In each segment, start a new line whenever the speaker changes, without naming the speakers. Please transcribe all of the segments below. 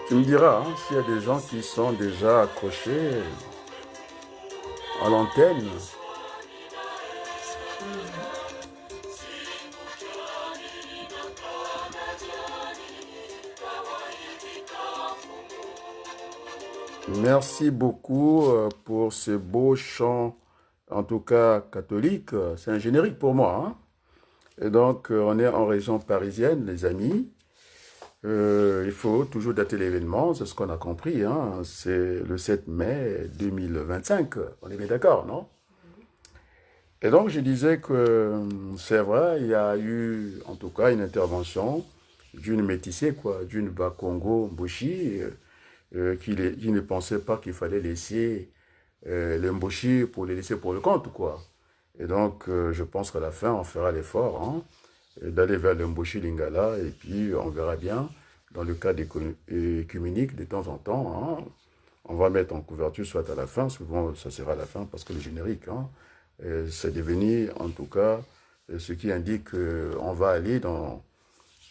Tu me diras hein, s'il y a des gens qui sont déjà accrochés à l'antenne. Merci beaucoup pour ce beau chant, en tout cas catholique. C'est un générique pour moi, hein. Et donc, on est en région parisienne, les amis. Il faut toujours dater l'événement, c'est ce qu'on a compris, hein. C'est le 7 mai 2025. On est bien d'accord, non? Et donc, je disais que c'est vrai, il y a eu, en tout cas, une intervention d'une métissée, quoi, d'une Bakongo Mbushi, qui ne pensait pas qu'il fallait laisser les Mbushi pour les laisser pour le compte, quoi. Et donc, je pense qu'à la fin, on fera l'effort hein, d'aller vers le Mbushi Lingala, et puis on verra bien, dans le cas écuménique, de temps en temps, hein, on va mettre en couverture, soit à la fin, souvent ça sera à la fin, parce que le générique, hein, c'est devenu, en tout cas, ce qui indique qu'on va aller dans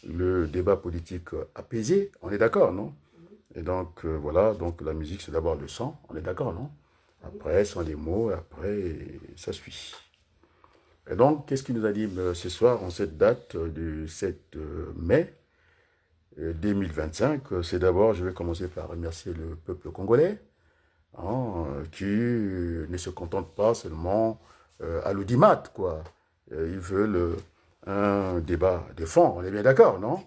le débat politique apaisé. On est d'accord, non? Et donc, voilà, donc la musique, c'est d'abord le son. On est d'accord, non? Après, ce sont les mots, et après, ça suit. Et donc, qu'est-ce qui nous anime ce soir, en cette date du 7 mai 2025? C'est d'abord, je vais commencer par remercier le peuple congolais, hein, qui ne se contente pas seulement à l'audimat, quoi. Ils veulent un débat de fond, on est bien d'accord, non?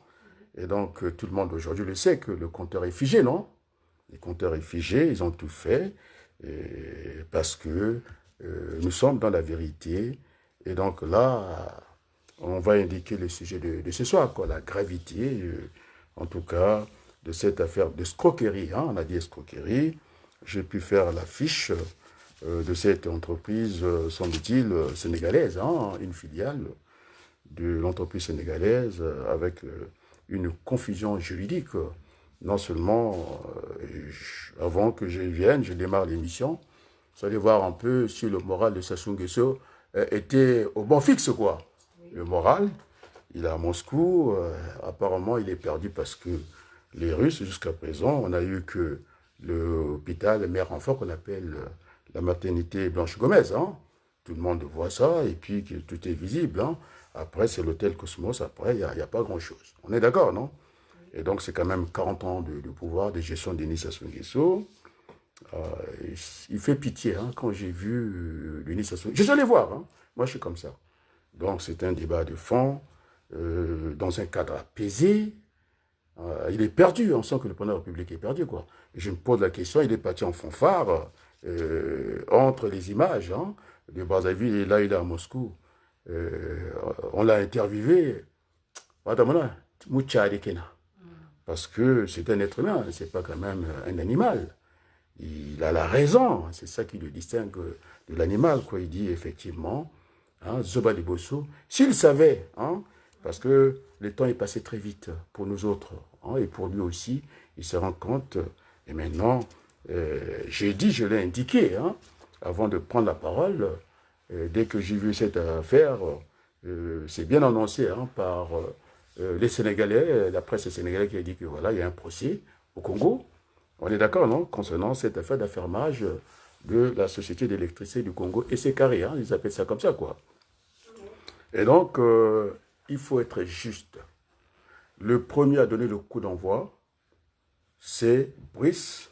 Et donc, tout le monde aujourd'hui le sait que le compteur est figé, non? Les compteurs est figé, ils ont tout fait, parce que nous sommes dans la vérité. Et donc là, on va indiquer le sujet de ce soir, quoi, la gravité, en tout cas, de cette affaire d'escroquerie. Hein, on a dit escroquerie. J'ai pu faire l'affiche de cette entreprise, semble-t-il, sénégalaise, hein, une filiale de l'entreprise sénégalaise avec une confusion juridique. Non seulement, avant que je vienne, je démarre l'émission, vous allez voir un peu si le moral de Sassou Nguesso était au bon fixe, quoi. Le moral, il est à Moscou, apparemment il est perdu parce que les Russes, jusqu'à présent, on a eu que l'hôpital Mère Enfant qu'on appelle la maternité Blanche Gomez, hein. Tout le monde voit ça et puis que tout est visible, hein. Après, c'est l'hôtel Cosmos, après, il n'y a pas grand-chose. On est d'accord, non? Et donc, c'est quand même 40 ans de pouvoir, de gestion d'Denis Sassou Nguesso. Euh, il fait pitié hein, quand j'ai vu Denis Sassou Nguesso. Je suis allé voir, hein. Moi, je suis comme ça. Donc, c'est un débat de fond, dans un cadre apaisé. Il est perdu, on sent que le président de la République est perdu, quoi. Et je me pose la question, il est parti en fanfare, entre les images, hein, de Brazzaville, et là, il est à Moscou. On l'a interviewé, Madame, parce que c'est un être humain, c'est pas quand même un animal. Il a la raison, c'est ça qui le distingue de l'animal, quoi. Il dit effectivement, hein, Zoba Liboso, s'il savait, hein, parce que le temps est passé très vite pour nous autres, hein, et pour lui aussi, il se rend compte, et maintenant, j'ai dit, je l'ai indiqué, hein, avant de prendre la parole, dès que j'ai vu cette affaire, c'est bien annoncé hein, par les Sénégalais, la presse sénégalaise qui a dit que voilà, il y a un procès au Congo. On est d'accord, non? Concernant cette affaire d'affermage de la Société d'électricité du Congo. Et c'est carré, hein, ils appellent ça comme ça, quoi. Et donc, il faut être juste. Le premier à donner le coup d'envoi, c'est Brice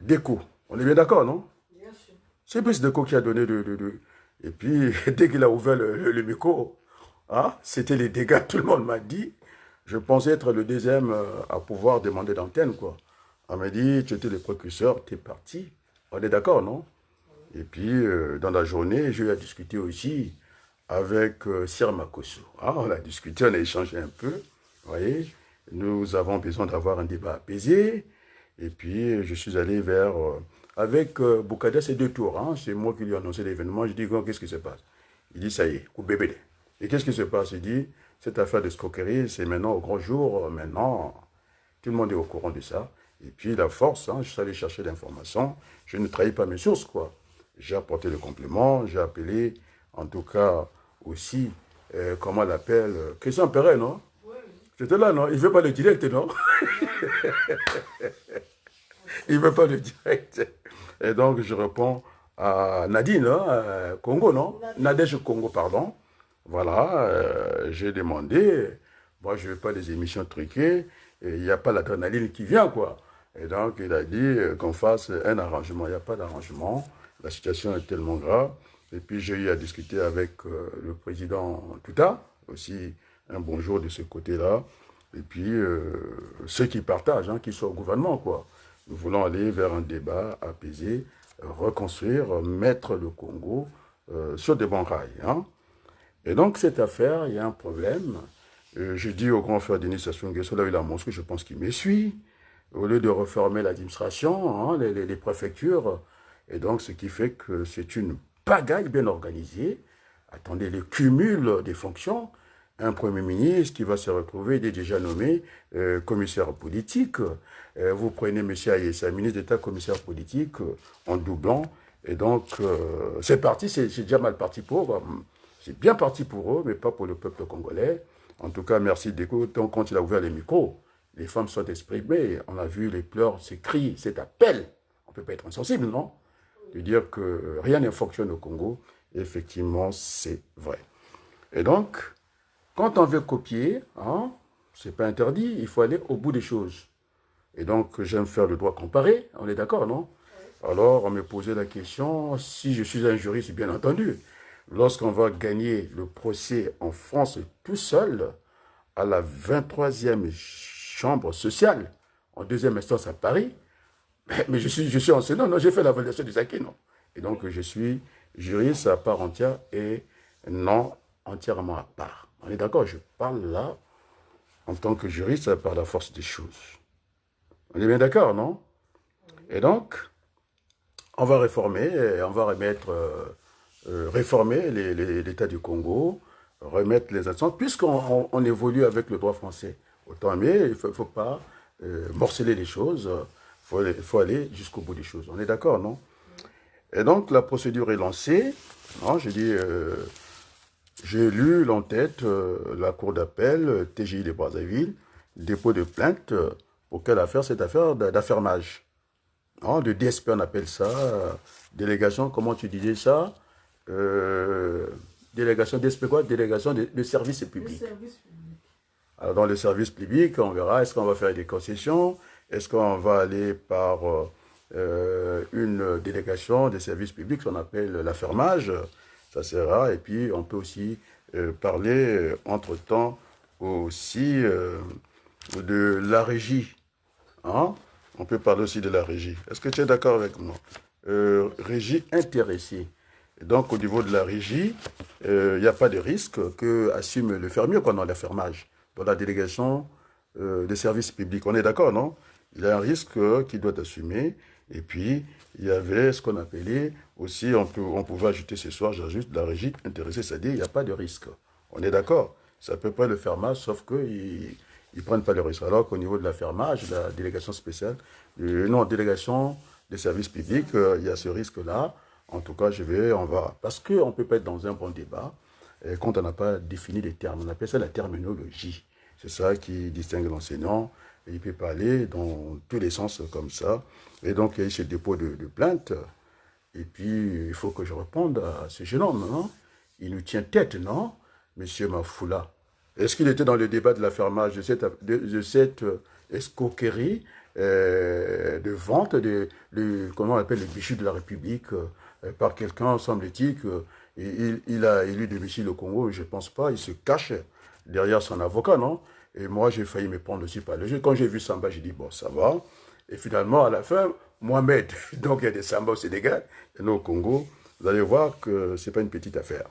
Deco. On est bien d'accord, non?
Bien sûr.
C'est Brice Deco qui a donné Et puis, dès qu'il a ouvert le micro, hein, c'était les dégâts, tout le monde m'a dit. Je pensais être le deuxième à pouvoir demander d'antenne, quoi. On m'a dit, tu étais le précurseur, tu es parti. On est d'accord, non? Et puis, dans la journée, j'ai eu à discuter aussi avec Sir Makosso. Ah, on a discuté, on a échangé un peu. Vous voyez, nous avons besoin d'avoir un débat apaisé. Et puis, je suis allé vers... avec Boukada, c'est deux tours. Hein. C'est moi qui lui ai annoncé l'événement. Je dis, qu'est-ce qui se passe? Il dit, ça y est, au bébé. Et qu'est-ce qui se passe? Il dit, cette affaire de scroquerie, c'est maintenant au grand jour. Maintenant, tout le monde est au courant de ça. Et puis, la force, hein, je suis allé chercher l'information. Je ne trahis pas mes sources, quoi. J'ai apporté le complément. J'ai appelé, en tout cas, aussi, comment elle appelle Christian Perret, non?
Oui,
C'était là, non? Il ne veut pas le direct, non? Il ne veut pas le direct. Et donc, je réponds à Nadine, hein, Congo, non? Nadège Congo, pardon. Voilà, j'ai demandé. Moi, je ne veux pas des émissions truquées. Il n'y a pas l'adrénaline qui vient, quoi. Et donc, il a dit qu'on fasse un arrangement. Il n'y a pas d'arrangement. La situation est tellement grave. Et puis, j'ai eu à discuter avec le président Touta, aussi un bonjour de ce côté-là. Et puis, ceux qui partagent, hein, qui sont au gouvernement, quoi. Nous voulons aller vers un débat apaisé, reconstruire, mettre le Congo sur des bons rails. Hein. Et donc, cette affaire, il y a un problème. Je dis au grand frère Denis Sassou Nguesso, là, il a montré, je pense qu'il me suit. Au lieu de reformer l'administration, hein, les préfectures. Et donc, ce qui fait que c'est une pagaille bien organisée. Attendez, le cumul des fonctions. Un Premier ministre qui va se retrouver, il est déjà nommé commissaire politique. Vous prenez M. Ayessa, ministre d'État, commissaire politique, en doublant. Et donc, c'est parti, c'est déjà mal parti pour eux. C'est bien parti pour eux, mais pas pour le peuple congolais. En tout cas, merci d'écouter. Donc, quand il a ouvert les micros, les femmes sont exprimées. On a vu les pleurs, ces cris, cet appel. On ne peut pas être insensible, non? De dire que rien ne fonctionne au Congo. Effectivement, c'est vrai. Et donc, quand on veut copier, hein, ce n'est pas interdit, il faut aller au bout des choses. Et donc, j'aime faire le droit comparé, on est d'accord, non? Alors, on me posait la question, si je suis un juriste, bien entendu, lorsqu'on va gagner le procès en France tout seul, à la 23e chambre sociale, en deuxième instance à Paris, mais je suis enseignant, non, j'ai fait la validation du acquis, non? Et donc, je suis juriste à part entière et non entièrement à part. On est d'accord, je parle là en tant que juriste par la force des choses. On est bien d'accord, non? Et donc, on va réformer, on va remettre, réformer l'État du Congo, remettre les instances, puisqu'on évolue avec le droit français. Autant mais il ne faut pas morceler les choses, il faut aller jusqu'au bout des choses. On est d'accord, non? Et donc, la procédure est lancée. Non, je dis, j'ai lu l'entête, la cour d'appel, TGI de Brazzaville, dépôt de plainte. Pour quelle affaire? Cette affaire d'affermage. De DSP, on appelle ça. Délégation, comment tu disais ça? Délégation DSP quoi? Délégation de services publics. Alors, dans les services publics, on verra, est-ce qu'on va faire des concessions? Est-ce qu'on va aller par une délégation des services publics, qu'on appelle l'affermage? Ça sera, et puis on peut aussi parler entre-temps aussi de la régie. Hein? On peut parler aussi de la régie. Est-ce que tu es d'accord avec moi? Régie intéressée. Et donc au niveau de la régie, il n'y a pas de risque que assume le fermier pendant l'affermage, dans la délégation des services publics. On est d'accord, non? Il y a un risque qu'il doit assumer. Et puis, il y avait ce qu'on appelait aussi, on pouvait ajouter ce soir, j'ajoute la régie intéressée, c'est-à-dire il n'y a pas de risque. On est d'accord? C'est à peu près le fermage, sauf qu'ils ne prennent pas le risque. Alors qu'au niveau de la fermage, la délégation spéciale, non, délégation des services publics, il y a ce risque-là. En tout cas, on va, parce qu'on ne peut pas être dans un bon débat quand on n'a pas défini les termes. On appelle ça la terminologie. C'est ça qui distingue l'enseignant. Il peut parler dans tous les sens comme ça. Et donc, il y a eu ce dépôt de plainte. Et puis, il faut que je réponde à ce jeune homme, non? Il nous tient tête, non? Monsieur Mafoula. Est-ce qu'il était dans le débat de l'affermage de cette escroquerie de vente comment on appelle les bijoux de la République par quelqu'un, semble-t-il, il a élu domicile au Congo, je ne pense pas, il se cache derrière son avocat, non? Et moi, j'ai failli me prendre aussi par le jeu. Quand j'ai vu Samba, j'ai dit, bon, ça va. Et finalement, à la fin, Mohamed, donc il y a des Samba au Sénégal, et nous au Congo, vous allez voir que ce n'est pas une petite affaire.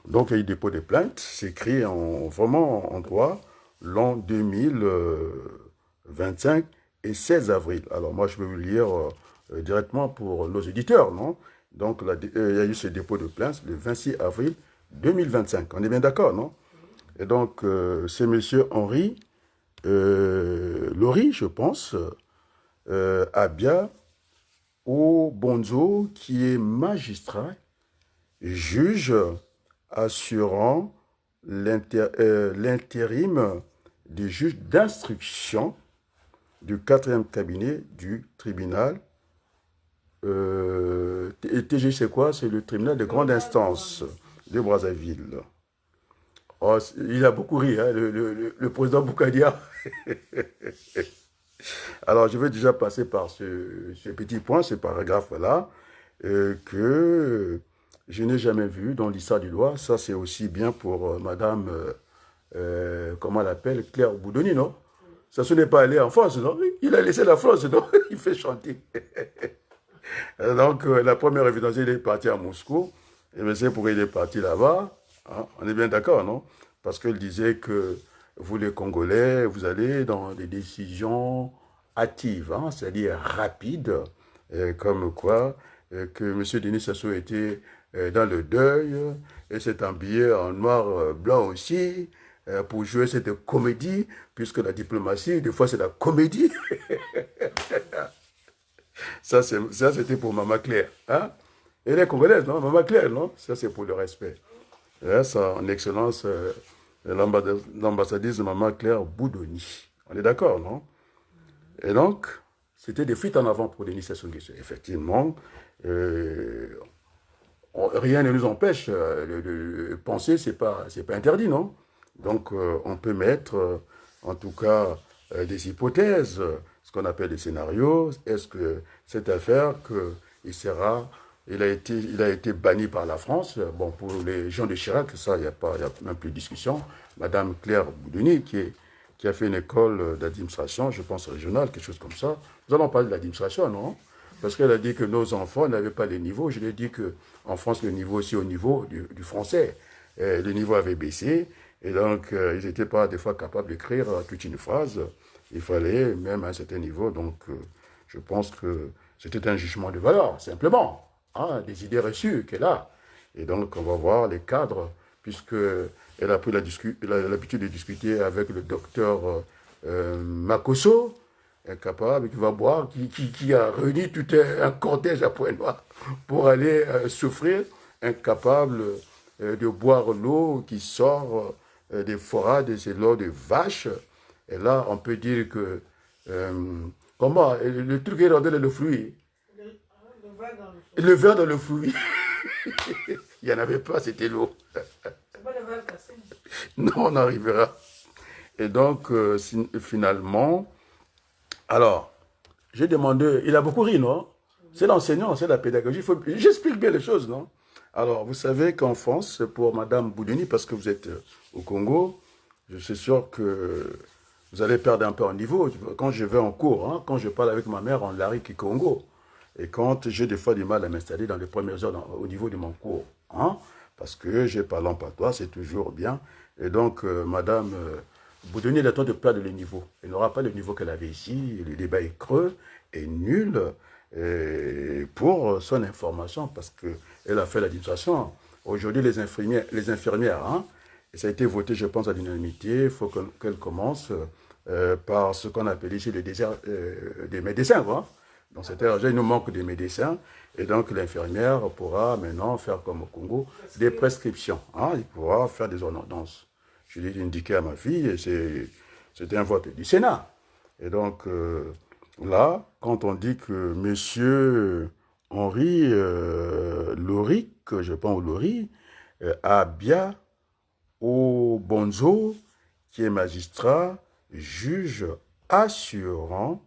Donc, il y a eu dépôt de plainte, c'est écrit vraiment en droit, l'an 2025 et 16 avril. Alors, moi, je vais vous le lire directement pour nos éditeurs, non? Donc, il y a eu ce dépôt de plainte le 26 avril 2025. On est bien d'accord, non? Et donc, c'est M. Henri Lori, je pense, Abia ou Bonzo, qui est magistrat, juge assurant l'intérim du juge d'instruction du 4e cabinet du tribunal. Et TG, c'est quoi? C'est le tribunal de grande instance de Brazzaville. Oh, il a beaucoup ri, hein, le président Boukadia. Alors, je vais déjà passer par ce petit point, ce paragraphe-là, que je n'ai jamais vu dans l'histoire du droit. Ça, c'est aussi bien pour Madame, comment elle appelle, Claire Boudoni, non? Ça, ce n'est pas allé en France, non? Il a laissé la France, non? Il fait chanter. Donc, la première évidence, il est parti à Moscou. Et c'est pour il est parti là-bas. Hein, on est bien d'accord, non? Parce qu'il disait que vous, les Congolais, vous allez dans des décisions hâtives, hein, c'est-à-dire rapides, comme quoi que M. Denis Sassou était dans le deuil et s'est habillé en noir blanc aussi pour jouer cette comédie, puisque la diplomatie, des fois, c'est la comédie. Ça, c'était pour Maman Claire. Hein? Elle est congolaise, non? Maman Claire, non? Ça, c'est pour le respect. Là, ça, en excellence, l'ambassadrice de Maman Claire Boudoni. On est d'accord, non? Et donc, c'était des fuites en avant pour Denis Sassou Nguesso. Effectivement, rien ne nous empêche de penser, c'est pas interdit, non? Donc, on peut mettre, en tout cas, des hypothèses, ce qu'on appelle des scénarios. Est-ce que cette affaire, il a été banni par la France? Bon, pour les gens de Chirac, ça, il n'y a même plus de discussion. Madame Claire Boudoni, qui a fait une école d'administration, je pense régionale, quelque chose comme ça. Nous allons parler de l'administration, non? Parce qu'elle a dit que nos enfants n'avaient pas les niveaux. Je lui ai dit qu'en France, le niveau aussi au niveau du français. Le niveau avait baissé. Et donc, ils n'étaient pas des fois capables d'écrire toute une phrase. Il fallait même à un certain niveau. Donc, je pense que c'était un jugement de valeur, simplement. Hein, des idées reçues qu'elle a. Et donc, on va voir les cadres, puisque elle a pris l'habitude de discuter avec le docteur Makosso, incapable, qui va boire, qui a réuni tout un cortège à Pointe-Noire pour aller souffrir, incapable de boire l'eau qui sort des forades, c'est l'eau de vache. Et là, on peut dire que, comment, le truc est rendu dans le fruit. Le verre dans le fruit. Il n'y en avait pas, c'était l'eau. C'est pas le verre cassé. Non, on arrivera. Et donc, finalement, alors, j'ai demandé, il a beaucoup ri, non? C'est l'enseignant, c'est la pédagogie. J'explique bien les choses, non? Alors, vous savez qu'en France, pour Madame Boudoni, parce que vous êtes au Congo, je suis sûr que vous allez perdre un peu en niveau. Quand je vais en cours, hein, quand je parle avec ma mère en Lari Congo, et quand j'ai des fois du mal à m'installer dans les premières heures au niveau de mon cours, hein, parce que j'ai parlé en patois, c'est toujours bien. Et donc, Madame Boudoni, elle attend de perdre le niveau. Elle n'aura pas le niveau qu'elle avait ici. Le débat est creux et nul. Et pour son information, parce qu'elle a fait l'administration. Aujourd'hui, les infirmières, hein, et ça a été voté, je pense, à l'unanimité, il faut qu'elle commence par ce qu'on appelle ici le désert des médecins, quoi. Dans cette ère, il nous manque des médecins, et donc l'infirmière pourra maintenant faire comme au Congo, des prescriptions. Hein, il pourra faire des ordonnances. Je l'ai indiqué à ma fille, et c'était un vote du Sénat. Et donc, là, quand on dit que M. Henri Loric, je pense au Lori, a bien au Bonzo, qui est magistrat, juge assurant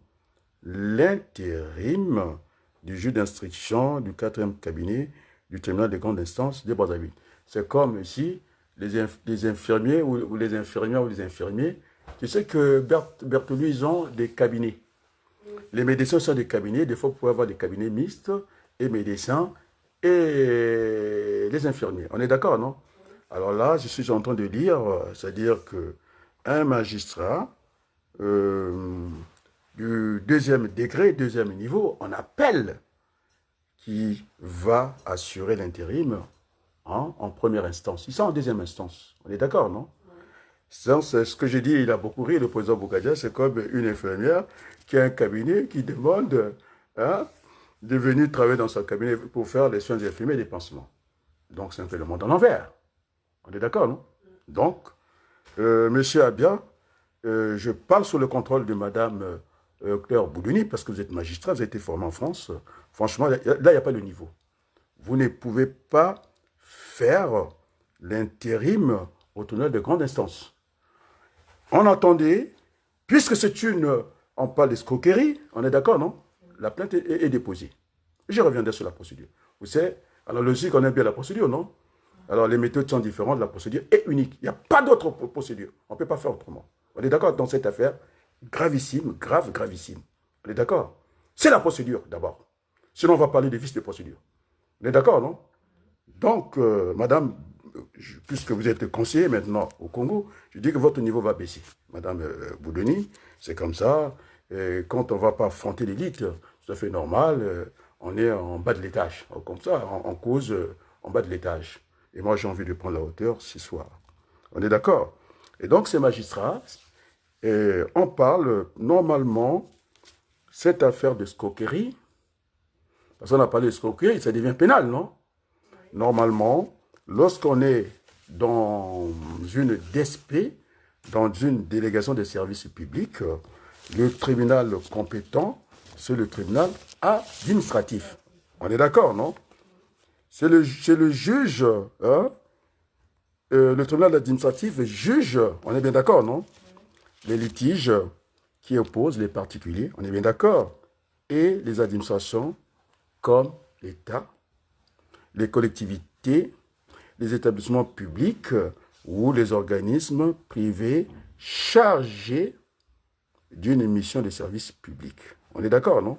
l'intérim du juge d'instruction du 4e cabinet du tribunal de grande instance de Brazzaville. C'est comme si les infirmiers ou les infirmières ou les infirmiers, tu sais que Berthelot, ils ont des cabinets. Les médecins sont des cabinets, des fois vous pouvez avoir des cabinets mixtes et médecins et les infirmiers. On est d'accord, non? Alors là, je suis en train de lire, c'est-à-dire qu'un magistrat du deuxième degré, deuxième niveau, en appel, qui va assurer l'intérim hein, en première instance. Ils sont en deuxième instance. On est d'accord, non? C'est ce que j'ai dit, il a beaucoup ri, le président Boukadia, c'est comme une infirmière qui a un cabinet qui demande hein, de venir travailler dans son cabinet pour faire les soins infirmiers et des pansements. Donc, c'est un peu le monde en l'envers. On est d'accord, non? Donc, monsieur Abia je parle sous le contrôle de Madame Claire Boudouni, parce que vous êtes magistrat, vous avez été formé en France. Franchement, là, il n'y a pas le niveau. Vous ne pouvez pas faire l'intérim au tribunal de grande instance. On entendait, puisque c'est on parle d'escroquerie, on est d'accord, non? La plainte est déposée. Je reviendrai sur la procédure. Vous savez, à la logique, on aime bien la procédure, non? Alors, les méthodes sont différentes, la procédure est unique. Il n'y a pas d'autre procédure. On ne peut pas faire autrement. On est d'accord dans cette affaire gravissime, gravissime. On est d'accord? C'est la procédure, d'abord. Sinon, on va parler des vices de procédure. On est d'accord, non? Donc, madame, puisque vous êtes conseiller maintenant au Congo, je dis que votre niveau va baisser. Madame Boudouni, c'est comme ça. Et quand on ne va pas affronter l'élite, c'est tout à fait normal. On est en bas de l'étage. Comme ça, on cause en bas de l'étage. Et moi, j'ai envie de prendre la hauteur ce soir. On est d'accord? Et donc, ces magistrats, on parle normalement, cette affaire de escroquerie, parce qu'on a parlé d'escroquerie, ça devient pénal, non? Normalement, lorsqu'on est dans une DSP, dans une délégation de services publics, le tribunal compétent, c'est le tribunal administratif. On est d'accord, non? C'est le juge, hein? Le tribunal administratif juge, on est bien d'accord, non? Les litiges qui opposent les particuliers, on est bien d'accord, et les administrations comme l'État, les collectivités, les établissements publics ou les organismes privés chargés d'une mission de service public. On est d'accord, non?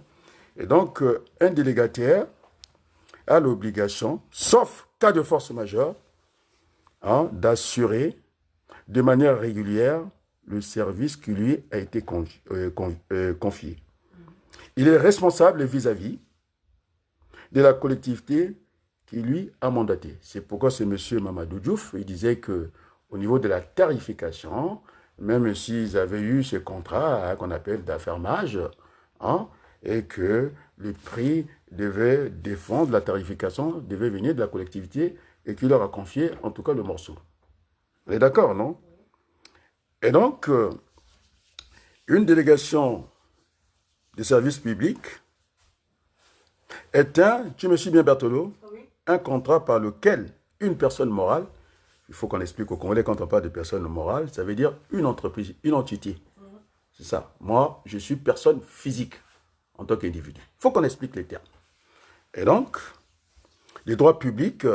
Et donc, un délégataire a l'obligation, sauf cas de force majeure, hein, d'assurer de manière régulière le service qui lui a été confié. Il est responsable vis-à-vis de la collectivité qui lui a mandaté. C'est pourquoi ce monsieur Mamadou Diouf, il disait qu'au niveau de la tarification, même s'ils avaient eu ce contrat hein, qu'on appelle d'affermage, hein, et que le prix devait défendre la tarification, devait venir de la collectivité et qui leur a confié en tout cas le morceau. Vous êtes d'accord, non? Et donc, une délégation de services publics est tu me suis bien Berthelot, oui. Un contrat par lequel une personne morale, il faut qu'on explique aux Congolais quand on parle de personne morale, ça veut dire une entreprise, une entité. C'est ça. Moi, je suis personne physique en tant qu'individu. Il faut qu'on explique les termes. Et donc, les droits publics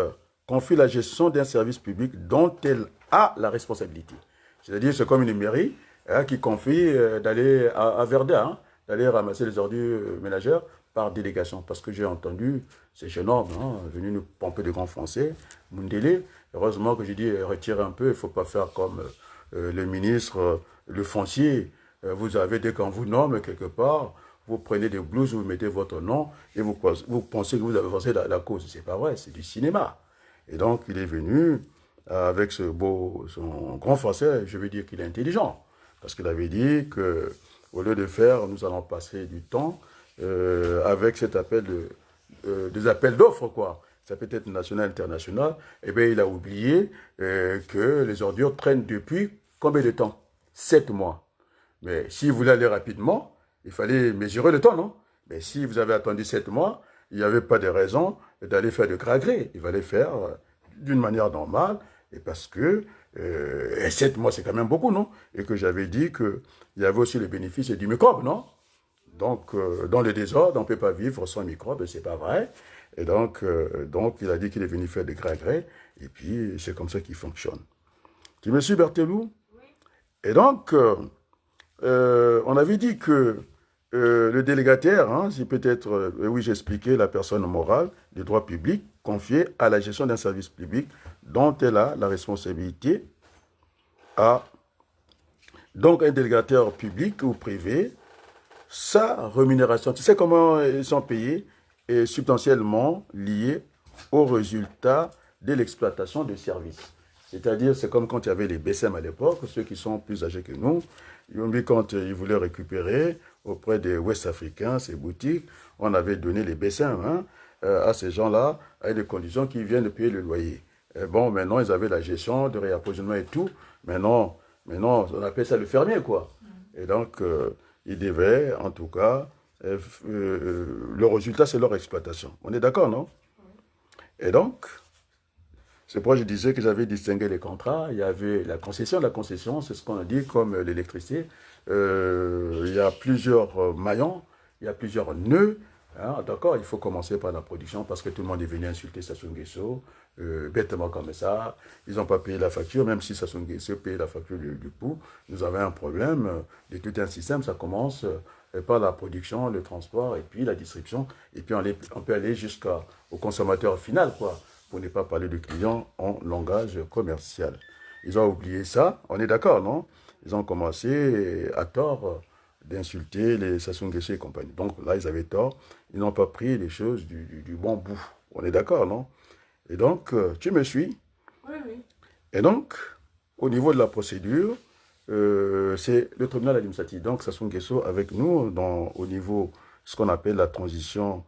confient la gestion d'un service public dont elle a la responsabilité. C'est-à-dire, c'est comme une mairie hein, qui confie d'aller à Verdun, hein, d'aller ramasser les ordures ménagères par délégation. Parce que j'ai entendu ces jeunes hommes hein, venus nous pomper de grands français, Mundele. Heureusement que j'ai dit retirer un peu, il ne faut pas faire comme le ministre, le foncier. Vous avez, dès qu'on vous nomme quelque part, vous prenez des blouses, vous mettez votre nom et vous pensez que vous avez avancé la cause. Ce n'est pas vrai, c'est du cinéma. Et donc, il est venu avec son grand français, je veux dire qu'il est intelligent. Parce qu'il avait dit qu'au lieu de faire, nous allons passer du temps avec cet appel des appels d'offres, quoi. Ça peut être national, international. Eh bien, il a oublié que les ordures traînent depuis combien de temps? 7 mois. Mais si vous voulez aller rapidement, il fallait mesurer le temps, non? Mais si vous avez attendu 7 mois, il n'y avait pas de raison d'aller faire de gré à gré. Il fallait faire d'une manière normale, et parce que 7 mois, c'est quand même beaucoup, non? Et que j'avais dit qu'il y avait aussi le bénéfice du microbe, non? Donc, dans le désordre, on ne peut pas vivre sans microbe, c'est pas vrai. Et donc, il a dit qu'il est venu faire de gré à gré, et puis c'est comme ça qu'il fonctionne. Tu me suis, Berthelou? Oui. Et donc, on avait dit que le délégataire, hein, c'est peut-être, oui, j'expliquais, la personne morale des droits publics confiée à la gestion d'un service public dont elle a la responsabilité à, donc, un délégataire public ou privé, sa rémunération. Tu sais comment ils sont payés? Est substantiellement liée au résultat de l'exploitation de services. C'est-à-dire, c'est comme quand il y avait les BSM à l'époque, ceux qui sont plus âgés que nous, ils ont dit quand ils voulaient récupérer auprès des Ouest-Africains, ces boutiques, on avait donné les BSM hein, à ces gens-là, avec des conditions qui viennent de payer le loyer. Et bon, maintenant, ils avaient la gestion de réapprovisionnement et tout. Maintenant, Mais non, on appelle ça le fermier, quoi. Et donc, ils devaient, en tout cas, le résultat, c'est leur exploitation. On est d'accord, non? Et donc, c'est pourquoi je disais que j'avais distingué les contrats. Il y avait la concession. La concession, c'est ce qu'on a dit comme l'électricité. Il y a plusieurs maillons, il y a plusieurs nœuds. Hein, d'accord, il faut commencer par la production parce que tout le monde est venu insulter Sassou Nguesso, bêtement comme ça. Ils n'ont pas payé la facture, même si Sassou Nguesso paye la facture du coup. Nous avons un problème de tout un système. Ça commence par la production, le transport et puis la distribution. Et puis on peut aller jusqu'au consommateur final, quoi, pour ne pas parler du client en langage commercial. Ils ont oublié ça, on est d'accord, non? Ils ont commencé à tort d'insulter les Sassou Nguesso et compagnie. Donc là, ils avaient tort. Ils n'ont pas pris les choses du bon bout. On est d'accord, non? Et donc, tu me suis?
Oui, oui.
Et donc, au niveau de la procédure, c'est le tribunal administratif. Donc, Sassou Nguesso avec nous au niveau ce qu'on appelle la transition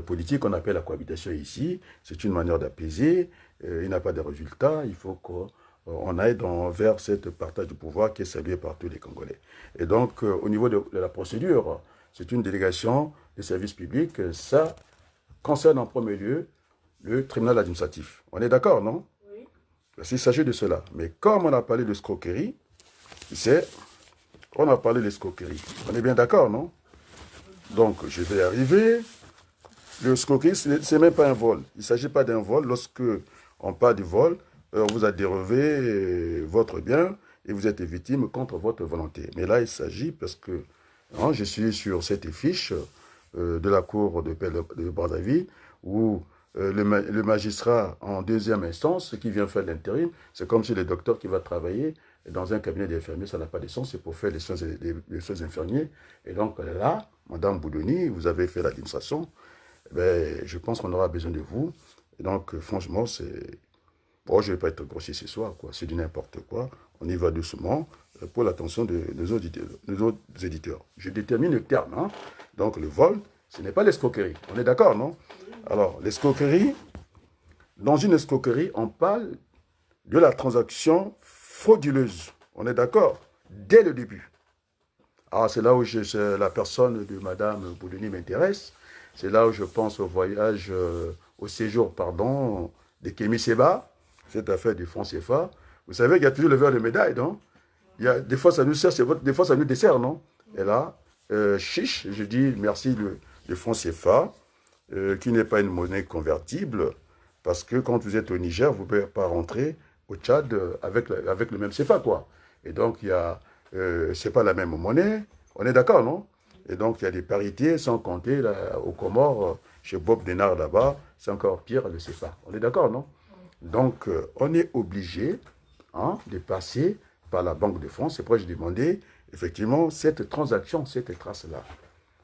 politique, on appelle la cohabitation ici. C'est une manière d'apaiser. Il n'a pas de résultat. Il faut qu'on aille vers cette partage du pouvoir qui est saluée par tous les Congolais. Et donc, au niveau de la procédure, c'est une délégation de services publics. Ça concerne en premier lieu le tribunal administratif. On est d'accord, non?
Oui.
Parce qu'il s'agit de cela. Mais comme on a parlé de escroquerie, on a parlé de l'escroquerie. On est bien d'accord, non? Donc, je vais arriver. Le escroquerie, ce n'est même pas un vol. Il ne s'agit pas d'un vol. Lorsque on parle du vol, on vous a dérové votre bien et vous êtes victime contre votre volonté. Mais là, il s'agit parce que je suis sur cette fiche de la cour de paix de Brazzaville où le magistrat en deuxième instance qui vient faire l'intérim, c'est comme si le docteur qui va travailler dans un cabinet d'infirmiers, ça n'a pas de sens, c'est pour faire les soins infirmiers. Et donc là, Madame Boudouni, vous avez fait l'administration, ben, je pense qu'on aura besoin de vous. Et donc, franchement, c'est... Bon, je ne vais pas être grossier ce soir, quoi. C'est du n'importe quoi. On y va doucement pour l'attention de nos autres éditeurs. Je détermine le terme. Hein. Donc, le vol, ce n'est pas l'escroquerie. On est d'accord, non? Alors, l'escroquerie, dans une escroquerie, on parle de la transaction frauduleuse. On est d'accord? Dès le début. Ah, c'est là où la personne de Madame Boudouni m'intéresse. C'est là où je pense au voyage, au séjour, pardon, de Kémy Séba, cette affaire du franc CFA. Vous savez qu'il y a toujours le verre de médaille, non? Des fois, ça nous sert, des fois, ça nous dessert, non? Et là, chiche, je dis merci le franc CFA, qui n'est pas une monnaie convertible, parce que quand vous êtes au Niger, vous ne pouvez pas rentrer au Tchad avec le même CFA, quoi. Et donc, c'est pas la même monnaie. On est d'accord, non? Et donc, il y a des parités, sans compter là, aux Comores, chez Bob Denard là-bas, c'est encore pire le CFA. On est d'accord, non? Donc, on est obligé de passer par la Banque de France. C'est pourquoi j'ai demandé, effectivement, cette transaction, cette trace-là.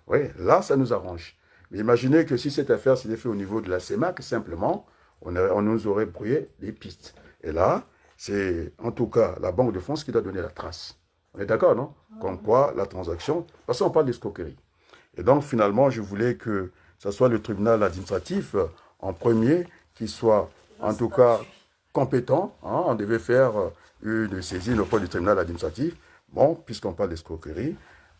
Oui, là, ça nous arrange. Mais imaginez que si cette affaire s'était faite au niveau de la CEMAC, simplement, on nous aurait brouillé les pistes. Et là, c'est en tout cas la Banque de France qui doit donner la trace. On est d'accord, non? Comme quoi, la transaction, parce qu'on parle d'escroquerie. Et donc, finalement, je voulais que ce soit le tribunal administratif en premier qui soit, en tout cas, compétent. Hein, on devait faire une saisine auprès du tribunal administratif. Bon, puisqu'on parle d'escroquerie,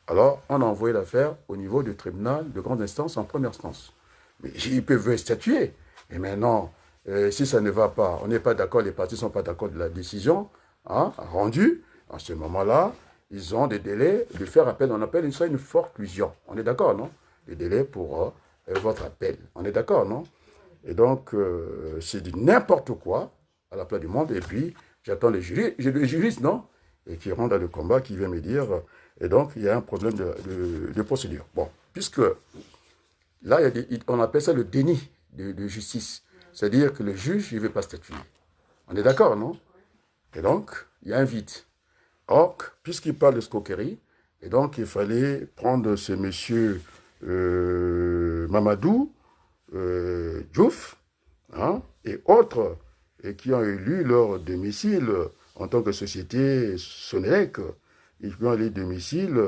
alors on a envoyé l'affaire au niveau du tribunal de grande instance en première instance. Mais ils peuvent statuer. Et maintenant, si ça ne va pas, on n'est pas d'accord, les partis ne sont pas d'accord de la décision rendue, à ce moment-là, ils ont des délais de faire appel. On appelle ça une forclusion. On est d'accord, non? Des délais pour votre appel. On est d'accord, non? Et donc, c'est du n'importe quoi à la place du monde. Et puis, j'attends les juristes, non? Et qui rentrent dans le combat, qui viennent me dire. Et donc, il y a un problème de procédure. Bon, puisque là, on appelle ça le déni de justice. C'est-à-dire que le juge, il ne veut pas statuer. On est d'accord, non? Et donc, il y a un vide. Or, puisqu'il parle de escroquerie, et donc il fallait prendre ce monsieur Mamadou Diouf et autres qui ont élu leur domicile en tant que société Sonelec. Ils ont élu domicile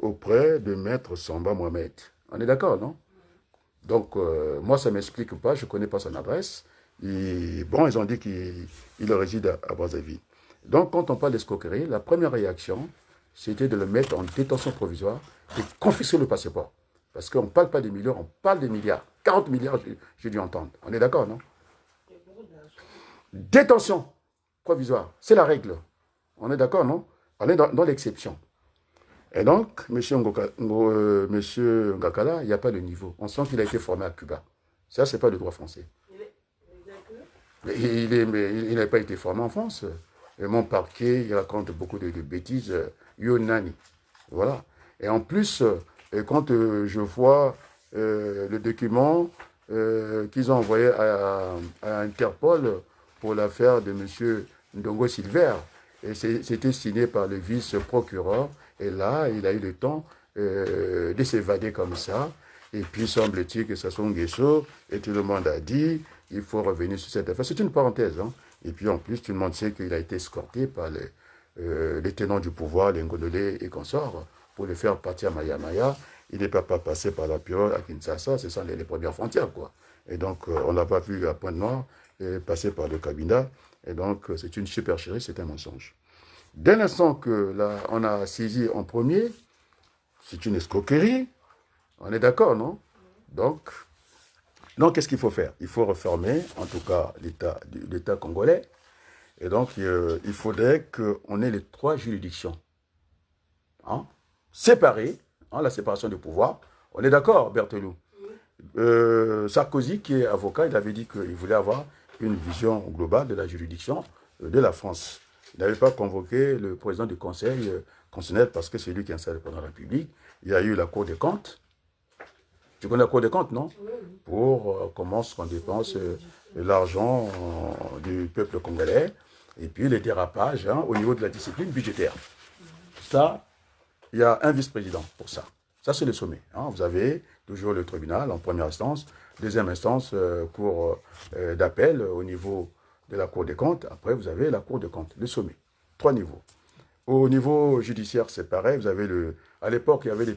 auprès de Maître Samba Mohamed. On est d'accord, non? Donc, moi, ça ne m'explique pas, je ne connais pas son adresse. Et, bon, ils ont dit qu'il réside à Brazzaville. Donc, quand on parle d'escroquerie, la première réaction, c'était de le mettre en détention provisoire et confisquer le passeport. Parce qu'on ne parle pas des millions, on parle des milliards. 40 milliards, j'ai dû entendre. On est d'accord, non? Détention provisoire, c'est la règle. On est d'accord, non? On est dans l'exception. Et donc, monsieur Ngakala, il n'y a pas de niveau. On sent qu'il a été formé à Cuba. Ça, ce n'est pas le droit français. Mais il n'a pas été formé en France. Et mon parquet, il raconte beaucoup de bêtises. Yonani. Voilà. Et en plus, quand je vois le document qu'ils ont envoyé à Interpol pour l'affaire de M. Ndongo Silver, et c'était signé par le vice-procureur. Et là, il a eu le temps de s'évader comme ça. Et puis, semble-t-il que Sassou Nguesso, et tout le monde a dit, il faut revenir sur cette affaire. C'est une parenthèse. Hein. Et puis, en plus, tout le monde sait qu'il a été escorté par les tenants du pouvoir, les Ngololais et consorts, pour le faire partir à Maya-Maya. Il n'est pas passé par la période à Kinshasa, ce sont les premières frontières, quoi. Et donc, on n'a pas vu à Pointe-Noire passer par le Cabinda. Et donc, c'est une supercherie, c'est un mensonge. Dès l'instant que là, on a saisi en premier, c'est une escroquerie. On est d'accord, non? Donc, qu'est-ce qu'il faut faire? Il faut reformer, en tout cas, l'État congolais. Et donc, il faudrait qu'on ait les 3 juridictions. Hein, séparées, hein, la séparation des pouvoirs. On est d'accord, Berthelou? Sarkozy, qui est avocat, il avait dit qu'il voulait avoir une vision globale de la juridiction de la France. Il n'avait pas convoqué le président du Conseil constitutionnel parce que c'est lui qui est installé pendant la République. Il y a eu la Cour des comptes. Tu connais la Cour des comptes, non? Pour comment on dépense l'argent du peuple congolais et puis les dérapages au niveau de la discipline budgétaire. Ça, il y a un vice-président pour ça. Ça, c'est le sommet. Hein. Vous avez toujours le tribunal en première instance, deuxième instance, cour d'appel au niveau de la Cour des comptes. Après, vous avez la Cour des comptes, le sommet. 3 niveaux. Au niveau judiciaire, c'est pareil. Vous avez à l'époque, il y avait des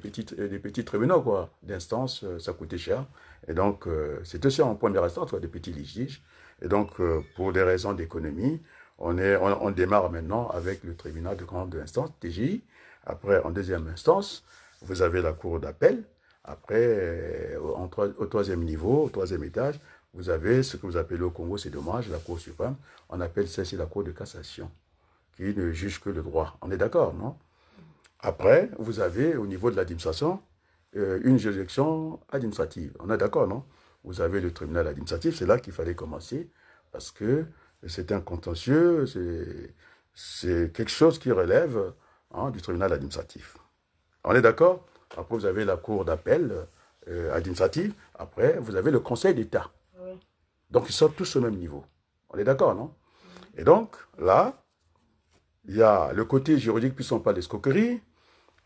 petits tribunaux, quoi, d'instance, ça coûtait cher. Et donc, c'est aussi en première instance, quoi, des petits litiges. Et donc, pour des raisons d'économie, on démarre maintenant avec le tribunal de grande instance, TGI. Après, en deuxième instance, vous avez la cour d'appel. Après, au troisième niveau, au troisième étage, vous avez ce que vous appelez au Congo, c'est dommage, la Cour suprême. On appelle ça, c'est la Cour de cassation, qui ne juge que le droit. On est d'accord, non? Après, vous avez, au niveau de l'administration, une juridiction administrative. On est d'accord, non? Vous avez le tribunal administratif, c'est là qu'il fallait commencer, parce que c'est un contentieux, c'est quelque chose qui relève du tribunal administratif. On est d'accord? Après, vous avez la cour d'appel administrative. Après, vous avez le Conseil d'État. Oui. Donc, ils sont tous au même niveau. On est d'accord, non? Et donc, là, il y a le côté juridique, puisqu'on parle d'escroquerie,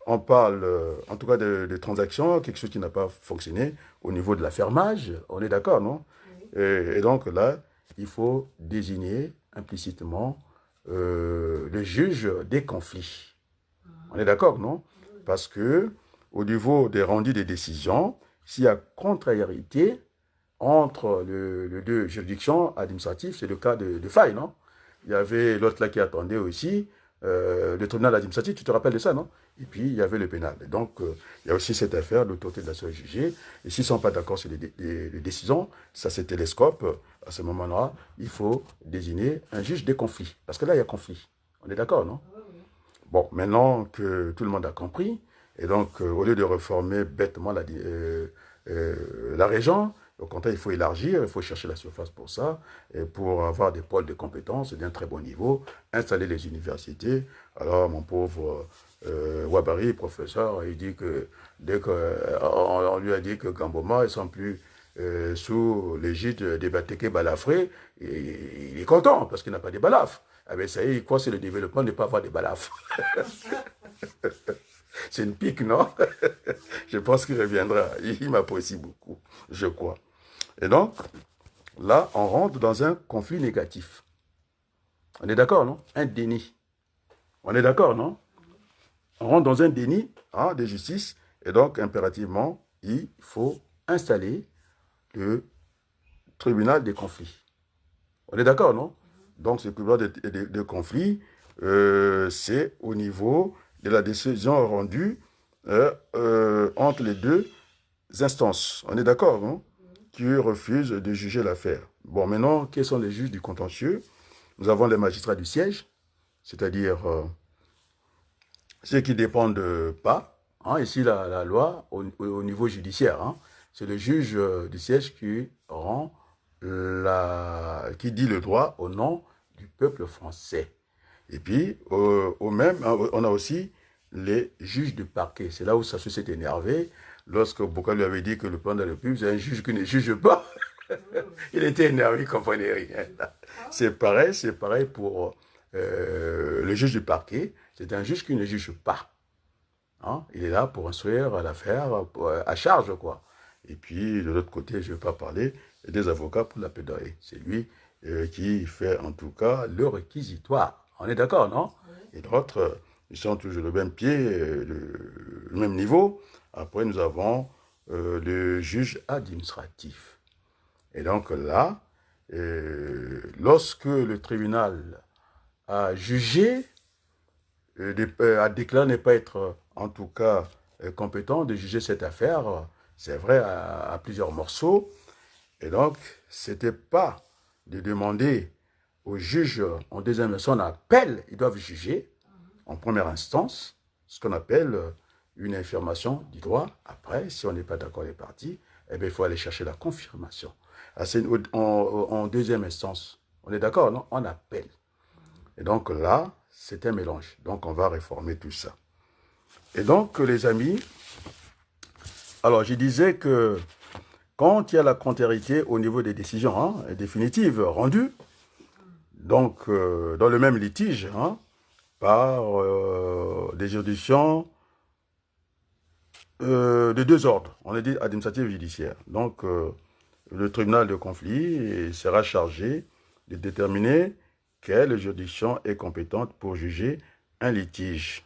on parle en tout cas de transactions, quelque chose qui n'a pas fonctionné au niveau de l'affermage. On est d'accord, non? Oui. Et donc, là, il faut désigner implicitement le juge des conflits. On est d'accord, non? Parce que au niveau des rendus des décisions, s'il y a contrariété entre les deux juridictions administratives, c'est le cas de faille, non? Il y avait l'autre là qui attendait aussi, le tribunal administratif, tu te rappelles de ça, non? Et puis, il y avait le pénal. Et donc, il y a aussi cette affaire, l'autorité de la seule jugée. Et s'ils ne sont pas d'accord sur les décisions, ça c'est télescope. À ce moment-là, il faut désigner un juge des conflits. Parce que là, il y a conflit. On est d'accord, non? Bon, maintenant que tout le monde a compris, et donc, au lieu de reformer bêtement la région, au contraire, il faut élargir, il faut chercher la surface pour ça, et pour avoir des pôles de compétences d'un très bon niveau, installer les universités. Alors, mon pauvre Wabari, professeur, il dit que dès qu'on lui a dit que Gamboma, ils ne sont plus sous l'égide des Bateke Balafré, il est content parce qu'il n'a pas de balafres. Ah ben ça y est, quoi, c'est le développement de ne pas avoir de balafres. C'est une pique, non? Je pense qu'il reviendra. Il m'apprécie beaucoup, je crois. Et donc, là, on rentre dans un conflit négatif. On est d'accord, non? Un déni. On est d'accord, non? On rentre dans un déni de justice. Et donc, impérativement, il faut installer le tribunal des conflits. On est d'accord, non? Donc, ce tribunal de conflits, c'est au niveau de la décision rendue entre les deux instances. On est d'accord, hein, qui refusent de juger l'affaire. Bon, maintenant, quels sont les juges du contentieux? Nous avons les magistrats du siège, c'est-à-dire ceux qui dépendent pas. Hein, ici, la loi, au niveau judiciaire, hein, c'est le juge du siège qui rend qui dit le droit au nom du peuple français. Et puis, au même, on a aussi les juges de parquet. C'est là où ça s'est énervé. Lorsque Bouka lui avait dit que le président de la République, c'est un juge qui ne juge pas, il était énervé, il ne comprenait rien. C'est pareil pour le juge du parquet. C'est un juge qui ne juge pas. Hein? Il est là pour instruire l'affaire à charge, quoi. Et puis, de l'autre côté, je ne vais pas parler des avocats pour la plaidoyer. C'est lui qui fait, en tout cas, le réquisitoire. On est d'accord, non? Et d'autres, ils sont toujours le même pied, le même niveau. Après, nous avons le juge administratif. Et donc là, lorsque le tribunal a jugé, a déclaré ne pas être, en tout cas, compétent de juger cette affaire, c'est vrai, à plusieurs morceaux. Et donc, c'était pas de demander aux juges en deuxième instance, en appel, ils doivent juger en première instance, ce qu'on appelle une affirmation du droit. Après, si on n'est pas d'accord les parties, eh bien, il faut aller chercher la confirmation. En deuxième instance, on est d'accord, non? On appelle. Et donc là, c'est un mélange. Donc, on va réformer tout ça. Et donc, les amis, alors, je disais que quand il y a la contrariété au niveau des décisions définitives rendues, donc dans le même litige, par des juridictions de deux ordres, on est dit administratif et judiciaire. Donc, le tribunal de conflit sera chargé de déterminer quelle juridiction est compétente pour juger un litige.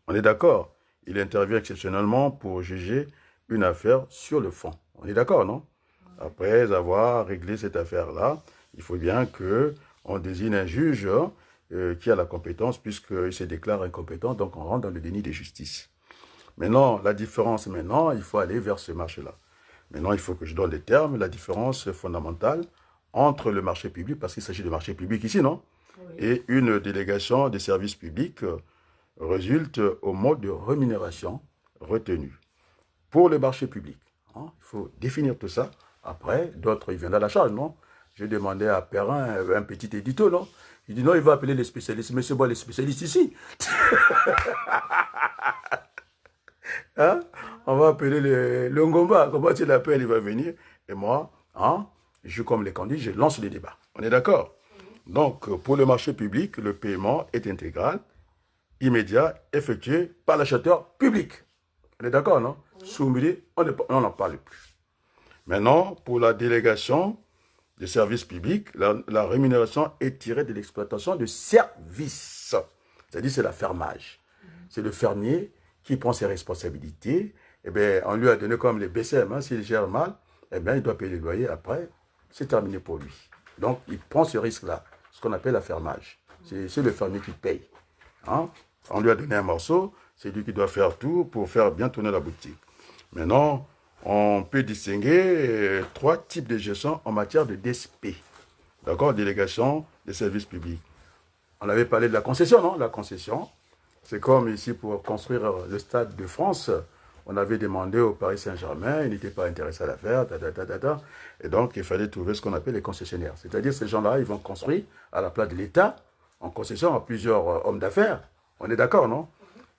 On est d'accord? Il intervient exceptionnellement pour juger une affaire sur le fond. On est d'accord, non? Après avoir réglé cette affaire-là, il faut bien qu'on désigne un juge qui a la compétence, puisqu'il se déclare incompétent, donc on rentre dans le déni de justice. Maintenant, la différence, il faut aller vers ce marché-là. Maintenant, il faut que je donne les termes, la différence fondamentale entre le marché public, parce qu'il s'agit de marché public ici, non? Oui. Et une délégation des services publics résulte au mode de rémunération retenu. Pour le marché public, il faut définir tout ça. Après, d'autres, ils viennent à la charge, non? J'ai demandé à Perrin un petit édito, non? Il dit non, il va appeler les spécialistes. Mais c'est moi les spécialistes ici. Hein? On va appeler le Ngomba. Comment tu l'appelles? Il va venir. Et moi, je, comme les candidats, je lance les débats. On est d'accord? Donc, pour le marché public, le paiement est intégral, immédiat, effectué par l'acheteur public. On est d'accord, non? Soumis, on n'en parle plus. Maintenant, pour la délégation des services publics, la rémunération est tirée de l'exploitation de services. C'est-à-dire, c'est la fermage. C'est le fermier qui prend ses responsabilités. Eh bien, on lui a donné comme les BCM, s'il gère mal, eh bien, il doit payer le loyer. Après, c'est terminé pour lui. Donc, il prend ce risque-là, ce qu'on appelle la fermage. C'est le fermier qui paye. On lui a donné un morceau, c'est lui qui doit faire tout pour faire bien tourner la boutique. Maintenant, on peut distinguer trois types de gestion en matière de DSP. D'accord? Délégation des services publics. On avait parlé de la concession, non? La concession, c'est comme ici pour construire le Stade de France. On avait demandé au Paris Saint-Germain, il n'était pas intéressé à l'affaire, et donc il fallait trouver ce qu'on appelle les concessionnaires. C'est-à-dire ces gens-là, ils vont construire à la place de l'État, en concession à plusieurs hommes d'affaires. On est d'accord, non?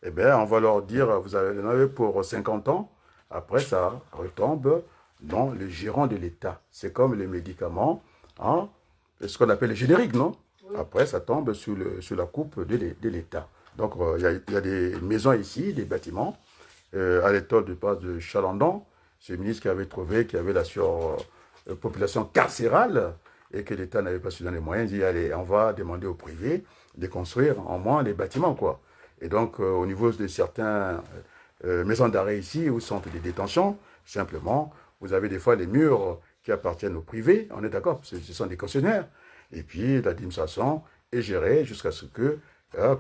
Eh bien, on va leur dire, vous en avez pour 50 ans. Après, ça retombe dans le giron de l'État. C'est comme les médicaments, ce qu'on appelle les génériques, non? Oui. Après, ça tombe sous la coupe de l'État. Donc, il y a des maisons ici, des bâtiments, à l'étoile de Chalandon, ce ministre qui avait trouvé qu'il y avait la surpopulation carcérale et que l'État n'avait pas su donner les moyens, il dit, allez, on va demander au privé de construire en moins les bâtiments, quoi. Et donc, au niveau de certaines maisons d'arrêt ici, ou centres de détention, simplement, vous avez des fois les murs qui appartiennent au privé, on est d'accord, ce sont des concessionnaires. Et puis, l'administration est gérée jusqu'à ce que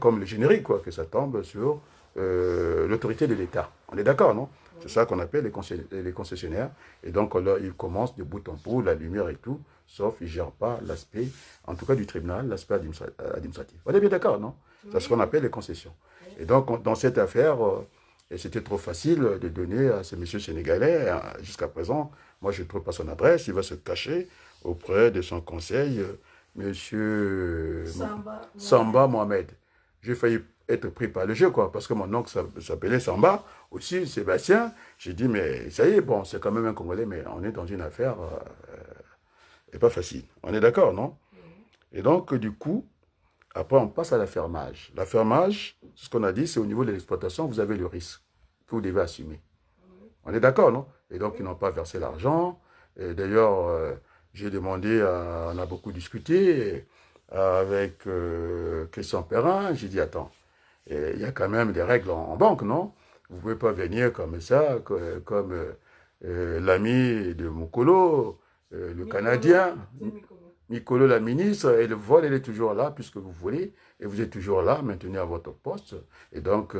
comme le générique, quoi, que ça tombe sur l'autorité de l'État. On est d'accord, non? C'est ça qu'on appelle les concessionnaires. Et donc, là, ils commencent de bout en bout, la lumière et tout, sauf ils ne gèrent pas l'aspect, en tout cas du tribunal, l'aspect administratif. On est bien d'accord, non? C'est ce qu'on appelle les concessions. Et donc, dans cette affaire, et c'était trop facile de donner à ce monsieur sénégalais, jusqu'à présent, moi je ne trouve pas son adresse, il va se cacher auprès de son conseil, monsieur Samba Mohamed. J'ai failli être pris par le jeu, quoi, parce que mon oncle s'appelait Samba, aussi Sébastien. J'ai dit, mais ça y est, bon, c'est quand même un Congolais, mais on est dans une affaire et pas facile. On est d'accord, non? Et donc, du coup, après, on passe à l'affermage. L'affermage, ce qu'on a dit, c'est au niveau de l'exploitation, vous avez le risque que vous devez assumer. On est d'accord, non? Et donc, ils n'ont pas versé l'argent. D'ailleurs, j'ai demandé, on a beaucoup discuté avec Christian Perrin. J'ai dit, attends, il y a quand même des règles en banque, non? Vous ne pouvez pas venir comme ça, comme l'ami de Mokolo, le Canadien. Nicolo, la ministre, et le vol, elle est toujours là, puisque vous voulez, et vous êtes toujours là, maintenu à votre poste. Et donc,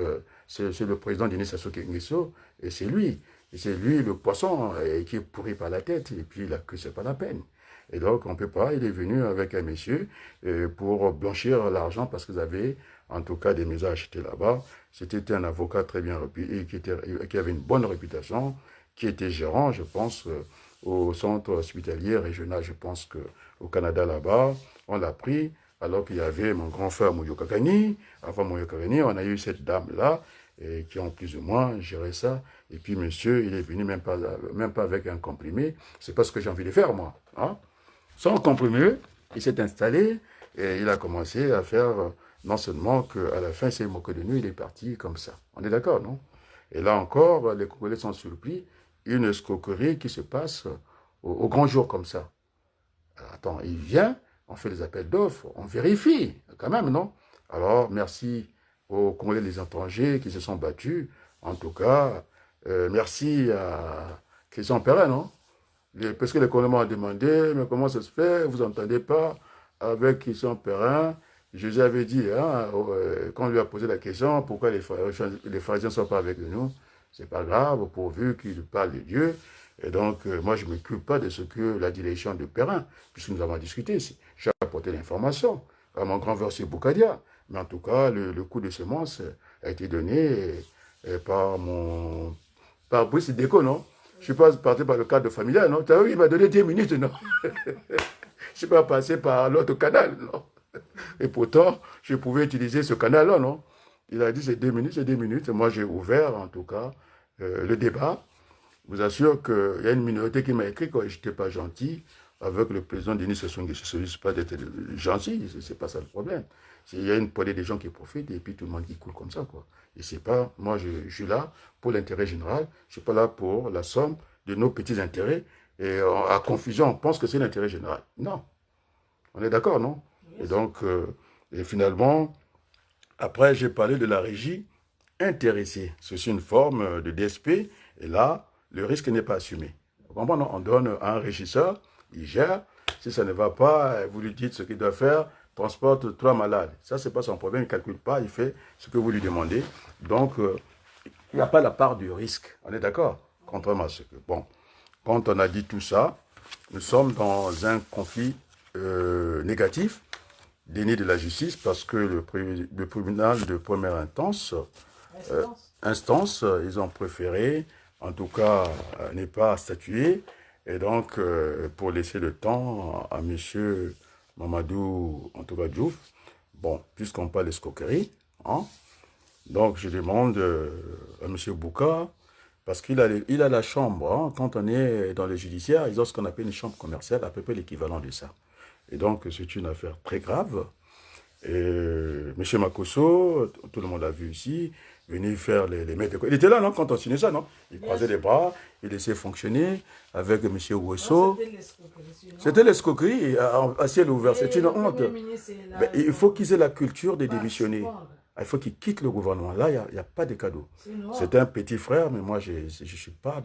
c'est le président Denis Sassou Nguesso, et c'est lui. Et c'est lui, le poisson, qui est pourri par la tête, et puis que c'est pas la peine. Et donc, on ne peut pas, il est venu avec un monsieur pour blanchir l'argent, parce qu'ils avaient, en tout cas, des maisons achetées là-bas. C'était un avocat très bien réputé, qui avait une bonne réputation, qui était gérant, je pense, au centre hospitalier régional, je pense qu'au Canada là-bas, on l'a pris, alors qu'il y avait mon grand frère Moyo Kakani. Avant Moyo Kakani, on a eu cette dame-là, qui ont plus ou moins géré ça. Et puis monsieur, il est venu même pas avec un comprimé. C'est pas ce que j'ai envie de faire, moi. Hein? Sans comprimé, il s'est installé et il a commencé à faire, non seulement qu'à la fin, il s'est moqué de nous, il est parti comme ça. On est d'accord, non? Et là encore, les Congolais sont surpris. Une escroquerie qui se passe au grand jour comme ça. Alors, attends, il vient, on fait des appels d'offres, on vérifie, quand même, non? Alors, merci aux Congolais des étrangers qui se sont battus. En tout cas, merci à Christian Perrin, non? Parce que les Congolais m'ont demandé, mais comment ça se fait? Vous n'entendez pas avec Christian Perrin? Je vous avais dit, hein, quand on lui a posé la question, pourquoi les pharisiens ne sont pas avec nous? C'est pas grave, pourvu qu'il parle de Dieu. Et donc, moi, je ne m'occupe pas de ce que la direction de Perrin, puisque nous avons discuté. J'ai apporté l'information à mon grand verset Boukadia. Mais en tout cas, le coup de semence a été donné par Brice Déco, non? Je ne suis pas parti par le cadre familial, non? Tu as vu, il m'a donné 10 minutes, non? Je ne suis pas passé par l'autre canal, non? Et pourtant, je pouvais utiliser ce canal-là, non? Il a dit c'est 2 minutes, c'est 2 minutes. Moi, j'ai ouvert, en tout cas, le débat. Je vous assure qu'il y a une minorité qui m'a écrit quand je n'étais pas gentil avec le président Denis Sassou Nguesso. Je ne suis pas d'être gentil, ce n'est pas ça le problème. Il y a une poignée de gens qui profitent et puis tout le monde qui coule comme ça, quoi. Et c'est pas, moi, je suis là pour l'intérêt général. Je ne suis pas là pour la somme de nos petits intérêts. Et à confusion, on pense que c'est l'intérêt général. Non. On est d'accord, non? Et donc, et finalement, après, j'ai parlé de la régie intéressée. C'est une forme de DSP. Et là, le risque n'est pas assumé. Vous comprenez? On donne à un régisseur, il gère. Si ça ne va pas, vous lui dites ce qu'il doit faire, transporte 3 malades. Ça, ce n'est pas son problème, il ne calcule pas, il fait ce que vous lui demandez. Donc, il n'y a pas la part du risque. On est d'accord? Contrairement à ce que... Bon, quand on a dit tout ça, nous sommes dans un conflit négatif, déni de la justice, parce que le tribunal de première instance, ils ont préféré, en tout cas, ne pas statuer, et donc, pour laisser le temps à M. Mamadou, en tout cas Diouf, bon, puisqu'on parle d'escroquerie, hein, donc je demande à M. Bouka, parce qu'il a la chambre, hein, quand on est dans le judiciaire, ils ont ce qu'on appelle une chambre commerciale, à peu près l'équivalent de ça. Et donc, c'est une affaire très grave. Et M. Makosso, tout le monde l'a vu ici, venu faire les maîtres. Il était là, non, quand on signait ça, non? Il croisait les bras, il laissait fonctionner avec M. Ouesso. C'était l'escroquerie à ciel ouvert, c'est une honte. Mais il faut qu'ils aient la culture de démissionner. Il faut qu'ils quittent le gouvernement. Là, il n'y a pas de cadeau. C'est un petit frère, mais moi, je ne suis pas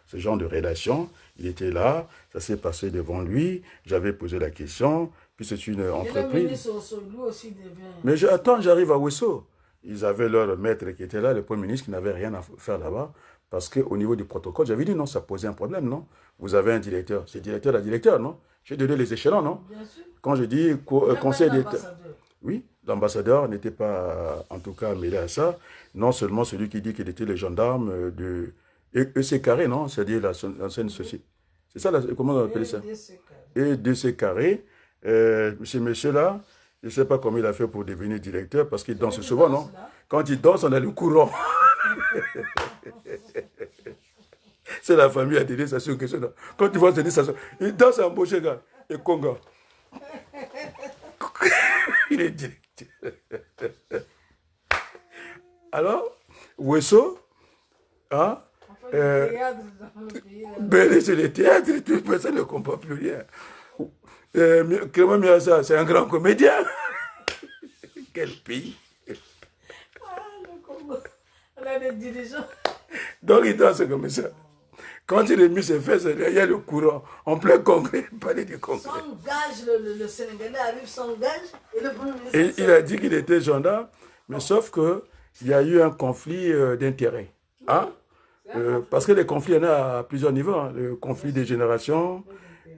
ce genre de relation. Il était là, ça s'est passé devant lui, j'avais posé la question, puis c'est une entreprise.
Et le ministre, lui aussi devient...
Mais attends, j'arrive à Ouesso. Ils avaient leur maître qui était là, le Premier ministre, qui n'avait rien à faire là-bas, parce qu'au niveau du protocole, j'avais dit non, ça posait un problème, non? Vous avez un directeur, c'est directeur à directeur, non? J'ai donné les échelons, non?
Bien sûr.
Quand je dis conseil d'État... Oui, l'ambassadeur n'était pas, en tout cas, mêlé à ça. Non seulement celui qui dit qu'il était le gendarme de EC Carré, non? C'est-à-dire l'ancienne société. C'est ça, comment on appelle ça? EDC Carré. Ce monsieur-là, je ne sais pas comment il a fait pour devenir directeur, parce qu'il danse souvent, non? Quand il danse, on a le courant. C'est la famille à dire ça sur question. Quand tu vois se dire ça, il danse en embauché, gars. Et Conga. Il est directeur. Alors, Ouesso, hein? C'est le théâtre, personne ne comprend plus rien. Clément Miassa, c'est un grand comédien. Quel pays?
Le Congo. On a des dirigeants.
Donc il danse comme ça. Quand il est mis ses fesses, il y a le courant. En plein congrès, il parlait du congrès.
Le Sénégalais arrive, s'engage, et le Premier ministre...
Et il a dit qu'il était gendarme, mais sauf qu'il y a eu un conflit d'intérêts. Hein? Parce que les conflits, il y en a à plusieurs niveaux. Hein. Le conflit des générations,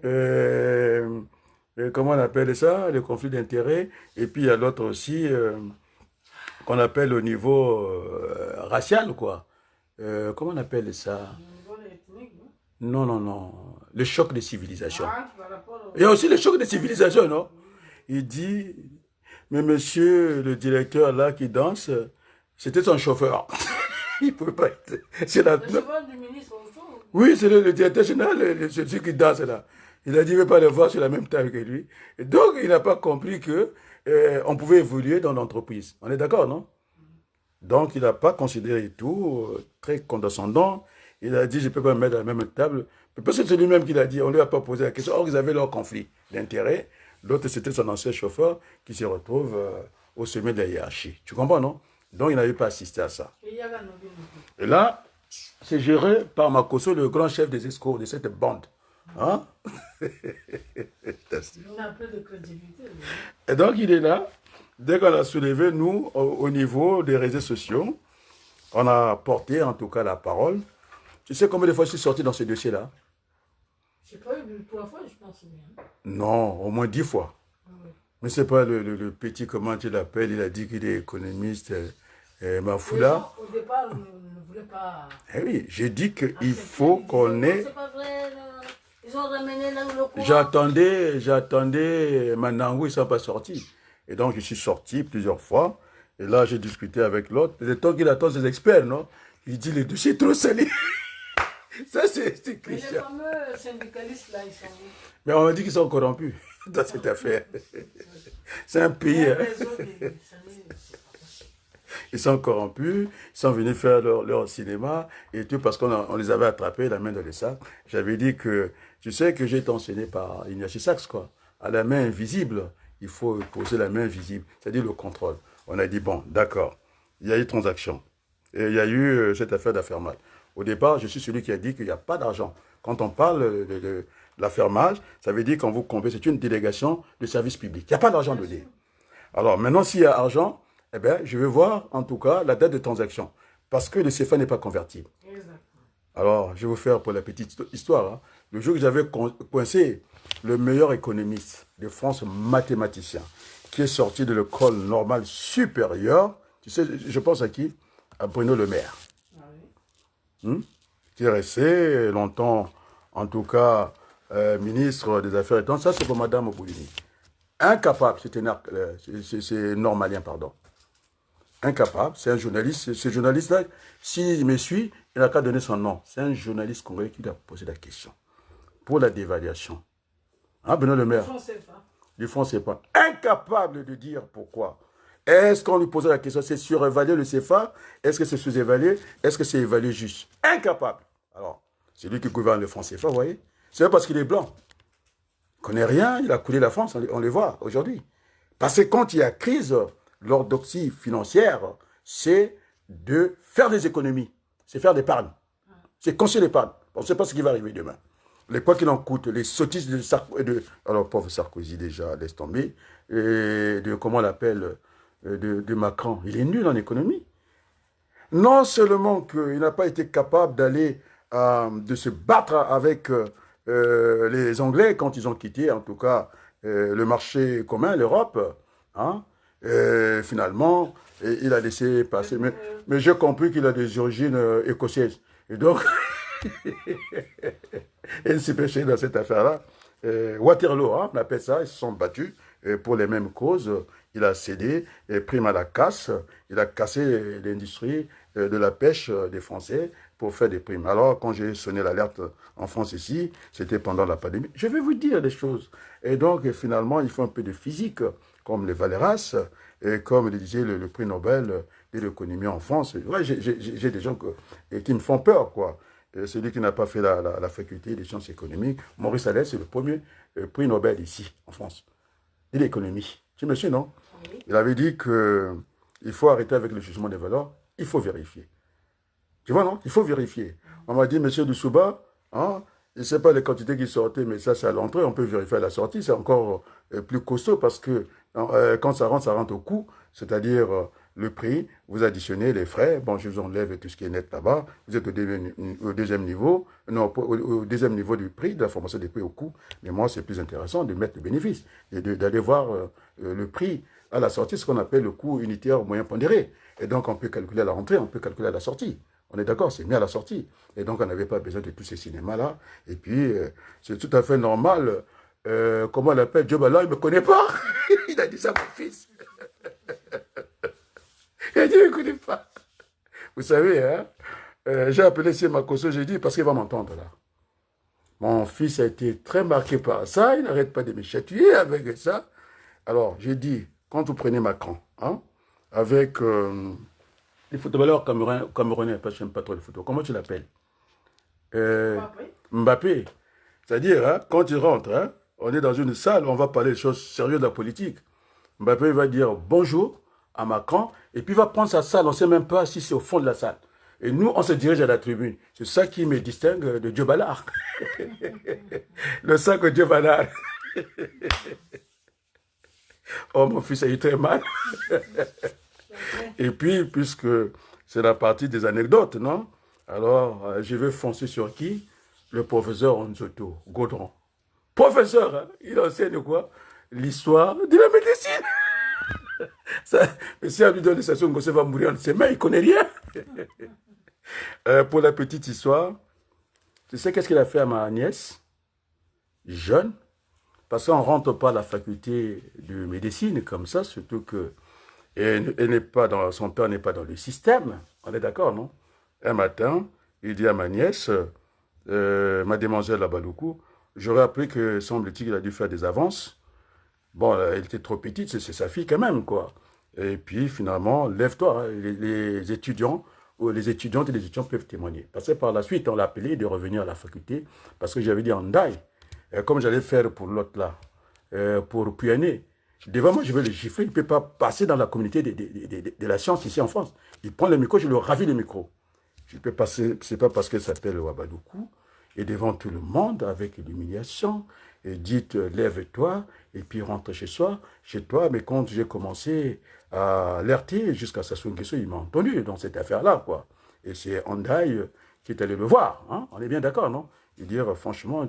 comment on appelle ça? Le conflit d'intérêts. Et puis il y a l'autre aussi, qu'on appelle au niveau racial, quoi. Comment on appelle ça? Non, non, non. Le choc des civilisations. Il y a aussi le choc des civilisations, non? Il dit, mais monsieur le directeur là qui danse, c'était son chauffeur. Il ne peut pas être. C'est le
chauffeur du ministre aussi.
Oui, c'est le directeur général, celui qui danse là. Il a dit, il ne veut pas le voir sur la même table que lui. Et donc, il n'a pas compris que on pouvait évoluer dans l'entreprise. On est d'accord, non? Donc, il n'a pas considéré tout, très condescendant. Il a dit, je ne peux pas me mettre à la même table. Parce que c'est lui-même qui l'a dit, on ne lui a pas posé la question. Or, ils avaient leur conflit d'intérêt. L'autre, c'était son ancien chauffeur qui se retrouve au sommet de la hiérarchie. Tu comprends, non? Donc, il n'avait pas assisté à ça. Et là, c'est géré par Makosso, le grand chef des escrocs de cette bande. Hein?
On a un peu de crédibilité.
Et donc, il est là. Dès qu'on a soulevé, nous, au niveau des réseaux sociaux, on a porté, en tout cas, la parole. Tu sais combien de fois je suis sorti dans ce dossier-là?
Je ne sais pas, 3 fois, je pense bien.
Non, au moins 10 fois.
Ah oui.
Mais c'est pas le petit, comment tu l'appelles, il a dit qu'il est économiste, Mafoula.
Au départ, on ne voulait pas...
Eh oui, j'ai dit qu'il faut qu'on ait...
C'est pas vrai, ils ont ramené le courant.
J'attendais Manangou, ils ne sont pas sortis. Et donc, je suis sorti plusieurs fois. Et là, j'ai discuté avec l'autre. Le temps qu'il attend ses experts, non? Il dit, le dossier est trop salé. Ça, c'est cliché.
Mais les fameux syndicalistes, là, ils sont où?
Mais on m'a dit qu'ils sont corrompus dans cette affaire. C'est un pays. Hein. Ils sont corrompus, ils sont venus faire leur cinéma, et tout parce qu'on les avait attrapés, la main dans les sacs. J'avais dit que, tu sais que j'ai été enseigné par Ignacy Sachs, quoi. À la main invisible, il faut poser la main visible, c'est-à-dire le contrôle. On a dit, bon, d'accord, il y a eu transaction. Et il y a eu cette affaire d'affermage. Au départ, je suis celui qui a dit qu'il n'y a pas d'argent. Quand on parle de l'affermage, ça veut dire qu'on vous compte, c'est une délégation de service public. Il n'y a pas d'argent donné. Alors maintenant, s'il y a argent, eh bien, je vais voir en tout cas la date de transaction. Parce que le CFA n'est pas convertible.
Exactement.
Alors, je vais vous faire pour la petite histoire. Hein. Le jour que j'avais coincé le meilleur économiste de France, mathématicien, qui est sorti de l'école normale supérieure, tu sais, je pense à qui? À Bruno Le Maire. Qui est resté longtemps, en tout cas, ministre des Affaires étrangères. Ça, c'est pour Madame Oboulini. Incapable, c'est normalien, pardon. Incapable, c'est un journaliste. Ce journaliste-là, s'il me suit, il n'a qu'à donner son nom. C'est un journaliste congolais qui lui a posé la question. Pour la dévaluation. Hein, Benoît Le Maire? Du franc CFA. Incapable de dire pourquoi. Est-ce qu'on lui posait la question, c'est surévaluer le CFA? Est-ce que c'est sous-évalué? Est-ce que c'est évalué juste? Incapable. Alors, c'est lui qui gouverne le franc CFA, vous voyez? C'est parce qu'il est blanc. Il ne connaît rien, il a coulé la France, on le voit aujourd'hui. Parce que quand il y a crise, l'orthodoxie financière, c'est de faire des économies, c'est faire l'épargne, c'est construire l'épargne. On ne sait pas ce qui va arriver demain. Les quoi qu'il en coûte, les sottises alors, pauvre Sarkozy déjà, laisse tomber, et comment on l'appelle, de Macron. Il est nul en économie. Non seulement qu'il n'a pas été capable d'aller, de se battre avec les Anglais quand ils ont quitté, en tout cas, le marché commun, l'Europe, hein, finalement, il a laissé passer. Mais j'ai compris qu'il a des origines écossaises. Et donc, il s'est pêché dans cette affaire-là. Waterloo, hein, on appelle ça, ils se sont battus pour les mêmes causes. Il a cédé, prime à la casse, il a cassé l'industrie de la pêche des Français pour faire des primes. Alors, quand j'ai sonné l'alerte en France ici, c'était pendant la pandémie. Je vais vous dire des choses. Et donc, finalement, il faut un peu de physique, comme les Valeras, et comme le disait le prix Nobel de l'économie en France. Ouais, j'ai des gens qui me font peur, quoi. Celui qui n'a pas fait la faculté des sciences économiques, Maurice Allais, c'est le premier prix Nobel ici, en France, de l'économie. Tu me suis, non?
Oui.
Il avait dit qu'il faut arrêter avec le jugement des valeurs, il faut vérifier. Tu vois, non? Il faut vérifier. On m'a dit, monsieur Dessouba, hein, je ne sais pas les quantités qui sortaient, mais ça, c'est à l'entrée, on peut vérifier à la sortie. C'est encore plus costaud parce que quand ça rentre au coût, c'est-à-dire le prix, vous additionnez les frais, bon, je vous enlève tout ce qui est net là-bas, vous êtes au deuxième niveau, non, au deuxième niveau du prix, de la formation des prix au coût, mais moi, c'est plus intéressant de mettre le bénéfice, et d'aller voir le prix à la sortie, ce qu'on appelle le coût unitaire moyen pondéré. Et donc, on peut calculer à la rentrée, on peut calculer à la sortie. On est d'accord, c'est mis à la sortie. Et donc, on n'avait pas besoin de tous ces cinémas-là. Et puis, c'est tout à fait normal. Comment on l'appelle? Joe Ballard, il ne me connaît pas. Il a dit ça à mon fils. Il a dit, il ne me connaît pas. Vous savez, hein, j'ai appelé Makoso, j'ai dit, parce qu'il va m'entendre là. Mon fils a été très marqué par ça. Il n'arrête pas de me chatouiller avec ça. Alors, j'ai dit, quand vous prenez Macron, hein, avec les footballeurs camerounais, parce que je n'aime pas trop les football, comment tu l'appelles?
Mbappé.
Mbappé. C'est-à-dire, hein, quand il rentre, hein, on est dans une salle, on va parler des choses sérieuses de la politique. Mbappé va dire bonjour à Macron, et puis il va prendre sa salle, on ne sait même pas si c'est au fond de la salle. Et nous, on se dirige à la tribune. C'est ça qui me distingue de Dieu Ballard. Le sang que Dieu Ballard. Oh, mon fils a eu très mal. Et puis, puisque c'est la partie des anecdotes, non? Alors, je vais foncer sur qui? Le professeur Onzoto Gaudron. Professeur, hein, il enseigne quoi? L'histoire de la médecine. Ça, mais si on lui donne des stations, on va mourir en ses mains, il ne connaît rien. Pour la petite histoire, tu sais qu'est-ce qu'il a fait à ma nièce? Jeune. Parce qu'on ne rentre pas à la faculté de médecine comme ça, surtout que elle n'est pas dans, son père n'est pas dans le système. On est d'accord, non? Un matin, il dit à ma nièce, ma demoiselle à Baloukou, j'aurais appris que, semble-t-il, il a dû faire des avances. Bon, elle était trop petite, c'est sa fille quand même, quoi. Et puis, finalement, lève-toi, hein, les étudiants, ou les étudiantes et les étudiants peuvent témoigner. Parce que par la suite, on l'a appelé de revenir à la faculté, parce que j'avais dit en daille, comme j'allais faire pour l'autre là, pour Puyané. Devant moi, je vais le gifler. Il ne peut pas passer dans la communauté de la science ici en France. Il prend le micro, je le ravis le micro. Je peux passer, c'est pas parce qu'elle s'appelle Ouabadoukou, et devant tout le monde, avec l'humiliation, et dites, lève-toi, et puis rentre chez toi. Mais quand j'ai commencé à alerter jusqu'à Sassou Nguesso, il m'a entendu dans cette affaire-là, quoi. Et c'est Andaï qui est allé le voir, hein. On est bien d'accord, non? Et dire, franchement,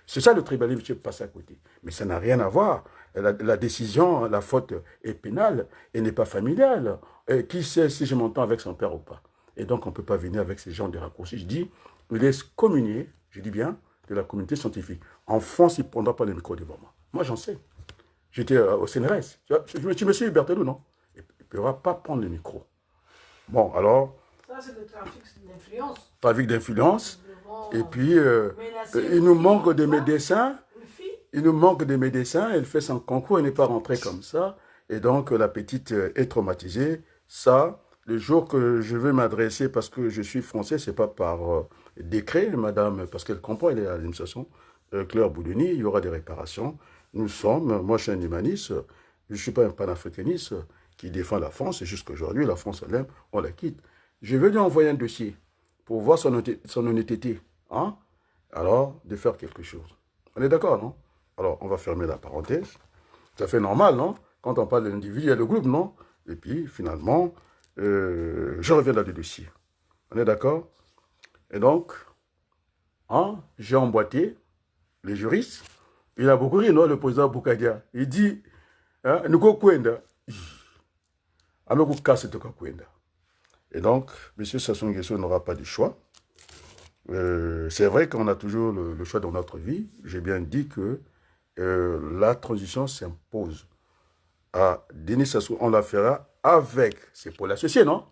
c'est ça le tribalisme, tu passes à côté. Mais ça n'a rien à voir. La décision, la faute est pénale et n'est pas familiale. Et qui sait si je m'entends avec son père ou pas? Et donc, on ne peut pas venir avec ces gens de raccourcis. Je dis, il laisse communier, je dis bien, de la communauté scientifique. En France, il ne prendra pas le micro devant moi. Moi, j'en sais. J'étais au CNRS. Tu me suis, Berthelou, non? Il ne pourra pas prendre le micro. Bon, alors...
Ça, c'est le trafic d'influence.
Trafic d'influence. Et puis,
Menacer
il nous manque de médecins.
une fille.
Il nous manque de médecins. Elle fait son concours, elle n'est pas rentrée comme ça. Et donc, la petite est traumatisée. Ça, le jour que je vais m'adresser, parce que je suis français, ce n'est pas par décret, madame, parce qu'elle comprend, elle est à l'administration, Claire Boudouni, il y aura des réparations. Nous sommes, moi je suis un humaniste, je ne suis pas un panafricaniste qui défend la France, et jusqu'aujourd'hui, la France elle aime, on la quitte. Je vais lui envoyer un dossier pour voir son honnêteté. hein, alors de faire quelque chose. On est d'accord, non? Alors, on va fermer la parenthèse. Ça fait normal, non? Quand on parle de l'individu, il y a le groupe, non? Et puis, finalement, je reviens dans le dossier. On est d'accord? Et donc, hein, j'ai emboîté les juristes. Il a beaucoup ri, non, le président Boukadia. Il dit, hein, nous kwenda, amekou kasse to kwenda. Et donc, M. Sassou Nguesso n'aura pas de choix. C'est vrai qu'on a toujours le choix dans notre vie. J'ai bien dit que la transition s'impose à Denis Sassou. On la fera avec, c'est pour l'associer, non?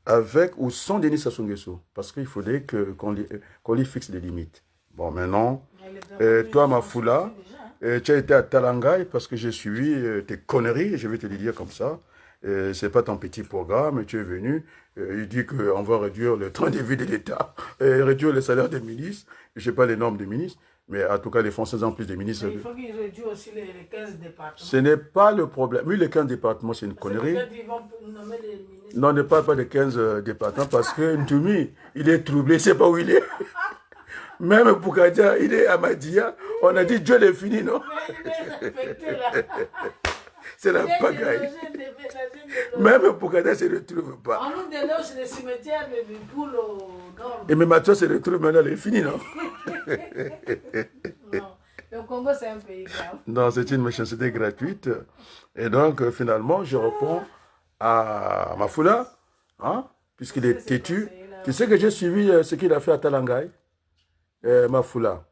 Avec ou sans Denis Sassou Nguesso. Parce qu'il faudrait qu'on lui fixe des limites. Bon, maintenant, toi, Mafoula, tu as été à Talangaï parce que j'ai suivi tes conneries, je vais te le dire comme ça. C'est pas ton petit programme, tu es venu, il dit qu'on va réduire le train de vie de l'État, réduire le salaire des ministres, je sais pas les normes des ministres, mais en tout cas les Français ont plus de ministres.
Mais il faut qu'ils réduisent aussi les 15 départements.
Ce n'est pas le problème. Oui, les 15 départements, c'est une connerie.
Ils vont nommer les ministres.
Non, ne parle pas de 15 départements parce que Ntoumi, il est troublé, il ne sait pas où il est. Même Boukadia, il est à Madia. On a dit Dieu est fini, non?
Mais il est affecté là.
C'est la pagaille. Même Boukadia ne se retrouve pas.
On nous déloge les cimetières de Bipoules au nord.
Et même Mathieu se retrouve maintenant, il est fini, non?
Non, le Congo c'est un pays grave.
Non, c'est une méchanceté gratuite. Et donc, finalement, je réponds à Mafoula, hein, puisqu'il est têtu. Tu sais que j'ai suivi ce qu'il a fait à Talangaï, Mafoula.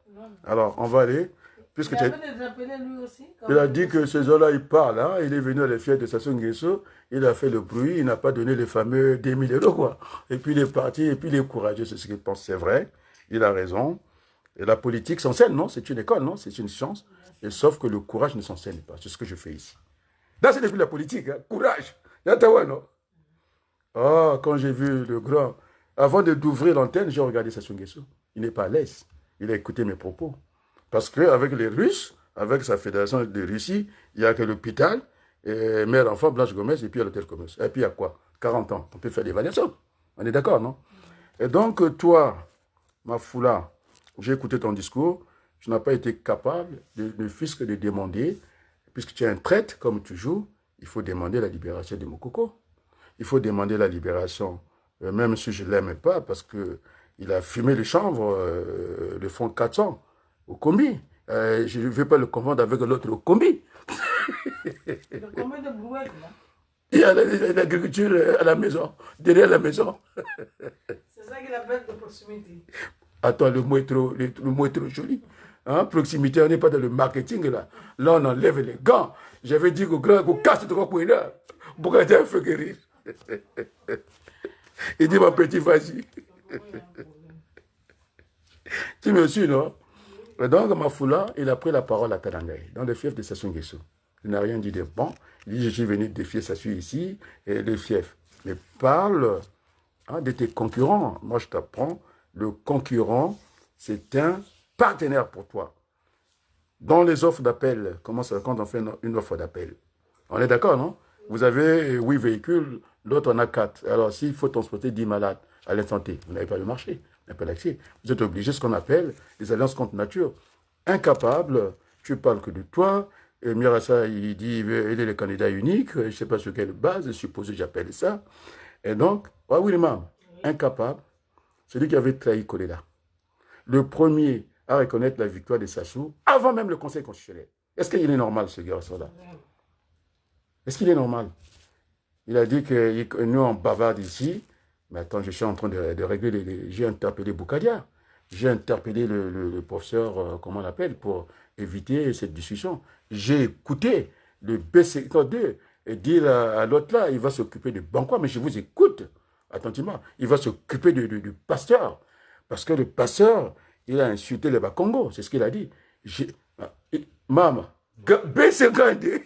Alors, on va aller. Puisque
Il avait des appelés lui aussi.
Il a dit que ces gens-là, ils parlent. Hein, il est venu à la fête de Sassou Nguesso. Il a fait le bruit. Il n'a pas donné les fameux 10 000 euros, quoi. Et puis il est parti. Et puis il est courageux. C'est ce qu'il pense. C'est vrai. Il a raison. Et la politique s'enseigne, non? C'est une école, non? C'est une science. Et sauf que le courage ne s'enseigne pas. C'est ce que je fais ici. Là, c'est depuis la politique. Hein. Courage. Yatawa, non? Oh, quand j'ai vu le grand... Avant d'ouvrir l'antenne, j'ai regardé Sassou Nguesso. Il n'est pas à l'aise. Il a écouté mes propos. Parce qu'avec les Russes, avec sa fédération de Russie, il n'y a que l'hôpital, mère, enfant, Blanche Gomez, et puis l'hôtel commerce. Et puis il y a quoi? 40 ans. On peut faire l'évaluation. On est d'accord, non? Et donc, toi, Mafoula, j'ai écouté ton discours, tu n'as pas été capable, ne fût-ce que de demander, puisque tu es un traître, comme tu joues, il faut demander la libération de Mokoko. Il faut demander la libération, même si je ne l'aime pas, parce qu'il a fumé le chanvre, le fond 400. Au combi. Je ne vais pas le confondre avec l'autre, au combi.
Le combi de brouette, là.
Il y a l'agriculture à la maison, derrière la maison.
C'est ça qu'il appelle de proximité.
Attends, le mot est trop joli. Hein? Proximité, on n'est pas dans le marketing là. Là, on enlève les gants. J'avais dit qu'au grand, qu'on casse trois points là. Pourquoi tu as fait guérir? Il dit, mon petit, vas-y. Tu me suis, non? Et donc, Mafoula, il a pris la parole à Talangaï, dans le fief de Sassou Nguesso. Il n'a rien dit de bon. Il dit, je suis venu défier Sassou ici, et le fief. Mais parle hein, de tes concurrents. Moi, je t'apprends, le concurrent, c'est un partenaire pour toi. Dans les offres d'appel, comment ça, quand on fait une offre d'appel? On est d'accord, non? Vous avez 8 véhicules, l'autre en a 4. Alors, s'il faut transporter 10 malades à l'instant T, vous n'avez pas le marché. Pas l'accès. Vous êtes obligé, ce qu'on appelle les alliances contre nature. Incapable, tu parles que de toi. Et Mirassa, il dit il est le candidat unique. Je ne sais pas sur quelle base, je suppose que j'appelle ça. Et donc, oui, incapable, celui qui avait trahi Kolela. Le premier à reconnaître la victoire de Sassou, avant même le Conseil constitutionnel. Est-ce qu'il est normal, ce garçon-là? Est-ce qu'il est normal? Il a dit que nous, on bavarde ici. Mais attends, je suis en train de régler j'ai interpellé Boukadia. J'ai interpellé le professeur, comment on l'appelle, pour éviter cette discussion. J'ai écouté le B52 et dire à l'autre là, il va s'occuper de Banquois, mais je vous écoute attentivement. Il va s'occuper du pasteur. Parce que le pasteur, il a insulté les Bakongo, c'est ce qu'il a dit. Maman, B52.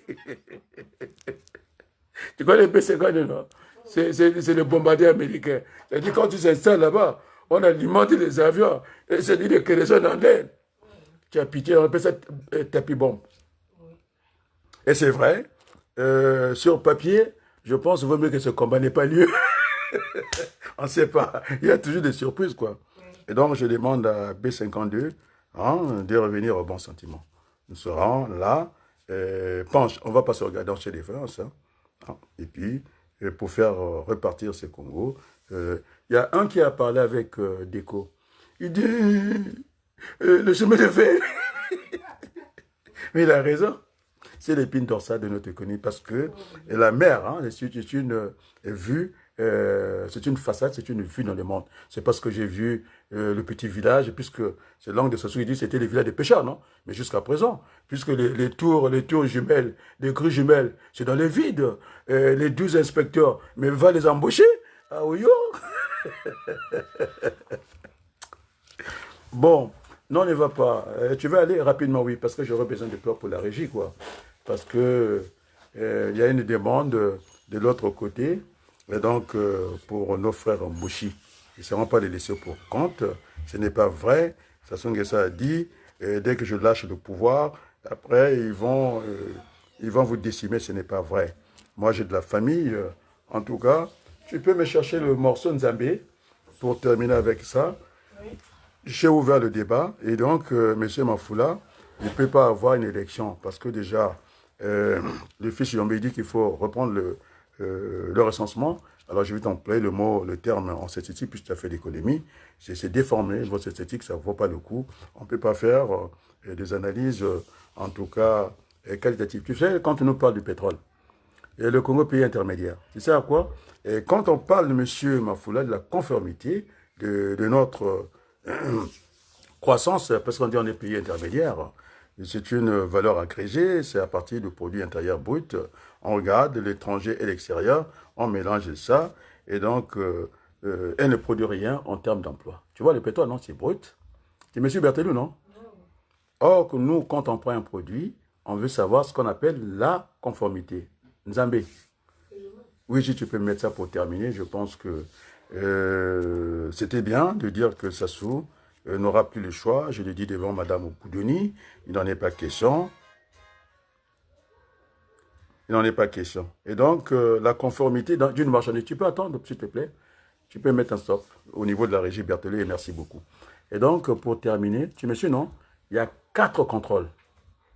Tu connais le B52, non? C'est le bombardier américain. C'est-à-dire, quand tu s'installes là-bas, on alimente les avions, et c'est dit de kérosène en l'air. Tu as pitié, on appelle ça tapis bombe. Et c'est vrai, sur papier, je pense qu'il vaut mieux que ce combat n'ait pas lieu. On ne sait pas. Il y a toujours des surprises, quoi. Et donc, je demande à B52 hein, de revenir au bon sentiment. Nous serons là. Penche, on ne va pas se regarder chez les France. Hein. Et puis, pour faire repartir ces Congos, il y a un qui a parlé avec Déco. Il dit, le chemin de fer. Mais il a raison. C'est l'épine dorsale de notre économie parce que la mer, hein, c'est une vue, c'est une façade, c'est une vue dans le monde. C'est parce que j'ai vu le petit village, puisque c'est langue de Sassou, il dit c'était les villages des pêcheurs, non? Mais jusqu'à présent, puisque les tours jumelles, les grues jumelles, c'est dans les vides. Les 12 inspecteurs, mais va les embaucher. Ah oui, oh. Bon, non, ne va pas. Tu vas aller rapidement, oui, parce que j'aurai besoin de toi pour la régie, quoi. Parce que il y a une demande de l'autre côté, et donc pour nos frères Mouchi. Ils ne seront pas les laisser pour compte. Ce n'est pas vrai. Sassou Nguesso a dit, dès que je lâche le pouvoir, après ils vont vous décimer. Ce n'est pas vrai. Moi, j'ai de la famille. En tout cas, tu peux me chercher le morceau Nzambé pour terminer avec ça.
Oui.
J'ai ouvert le débat et donc M. Mafoula, il ne peut pas avoir une élection parce que déjà, le fils Yombe dit qu'il faut reprendre le recensement. Alors je vais t'employer le terme en statistique puisque tu as fait l'économie. C'est déformé, votre statistique, ça ne vaut pas le coup. On ne peut pas faire des analyses, en tout cas, qualitatives. Tu sais, quand on nous parle du pétrole, et le Congo pays intermédiaire, tu sais à quoi? Et quand on parle de M. Mafoula, de la conformité de notre croissance, parce qu'on dit on est pays intermédiaire, c'est une valeur agrégée, c'est à partir du produit intérieur brut. On regarde l'étranger et l'extérieur, on mélange ça, et donc elle ne produit rien en termes d'emploi. Tu vois, le pétrole, non, c'est brut. C'est M. Berthelou, non? Or, nous, quand on prend un produit, on veut savoir ce qu'on appelle la conformité. Nzambé. Oui, si tu peux mettre ça pour terminer, je pense que c'était bien de dire que Sassou n'aura plus le choix. Je l'ai dit devant Madame Opoudoni, il n'en est pas question. Il n'en est pas question. Et donc, la conformité d'une marchandise, tu peux attendre, s'il te plaît. Tu peux mettre un stop au niveau de la régie Berthelot et merci beaucoup. Et donc, pour terminer, tu me suis, non? Il y a 4 contrôles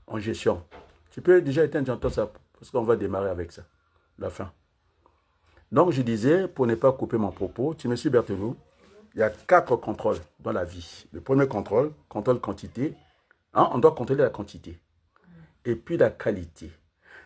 en gestion. Tu peux déjà éteindre, j'entends ça, parce qu'on va démarrer avec ça, la fin. Donc, je disais, pour ne pas couper mon propos, tu me suis, Berthelot, il y a 4 contrôles dans la vie. Le premier contrôle quantité. Hein, on doit contrôler la quantité. Et puis la qualité.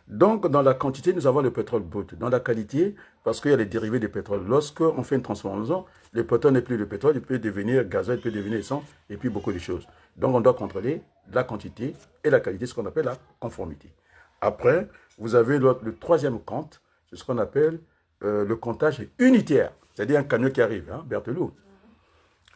Donc, dans la quantité, nous avons le pétrole brut. Dans la qualité, parce qu'il y a les dérivés du pétrole. Lorsqu'on fait une transformation, le pétrole n'est plus le pétrole, il peut devenir gazoil, il peut devenir essence, et puis beaucoup de choses. Donc, on doit contrôler la quantité et la qualité, ce qu'on appelle la conformité. Après, vous avez le troisième compte, c'est ce qu'on appelle le comptage unitaire. C'est-à-dire un camion qui arrive, hein, Berthelot.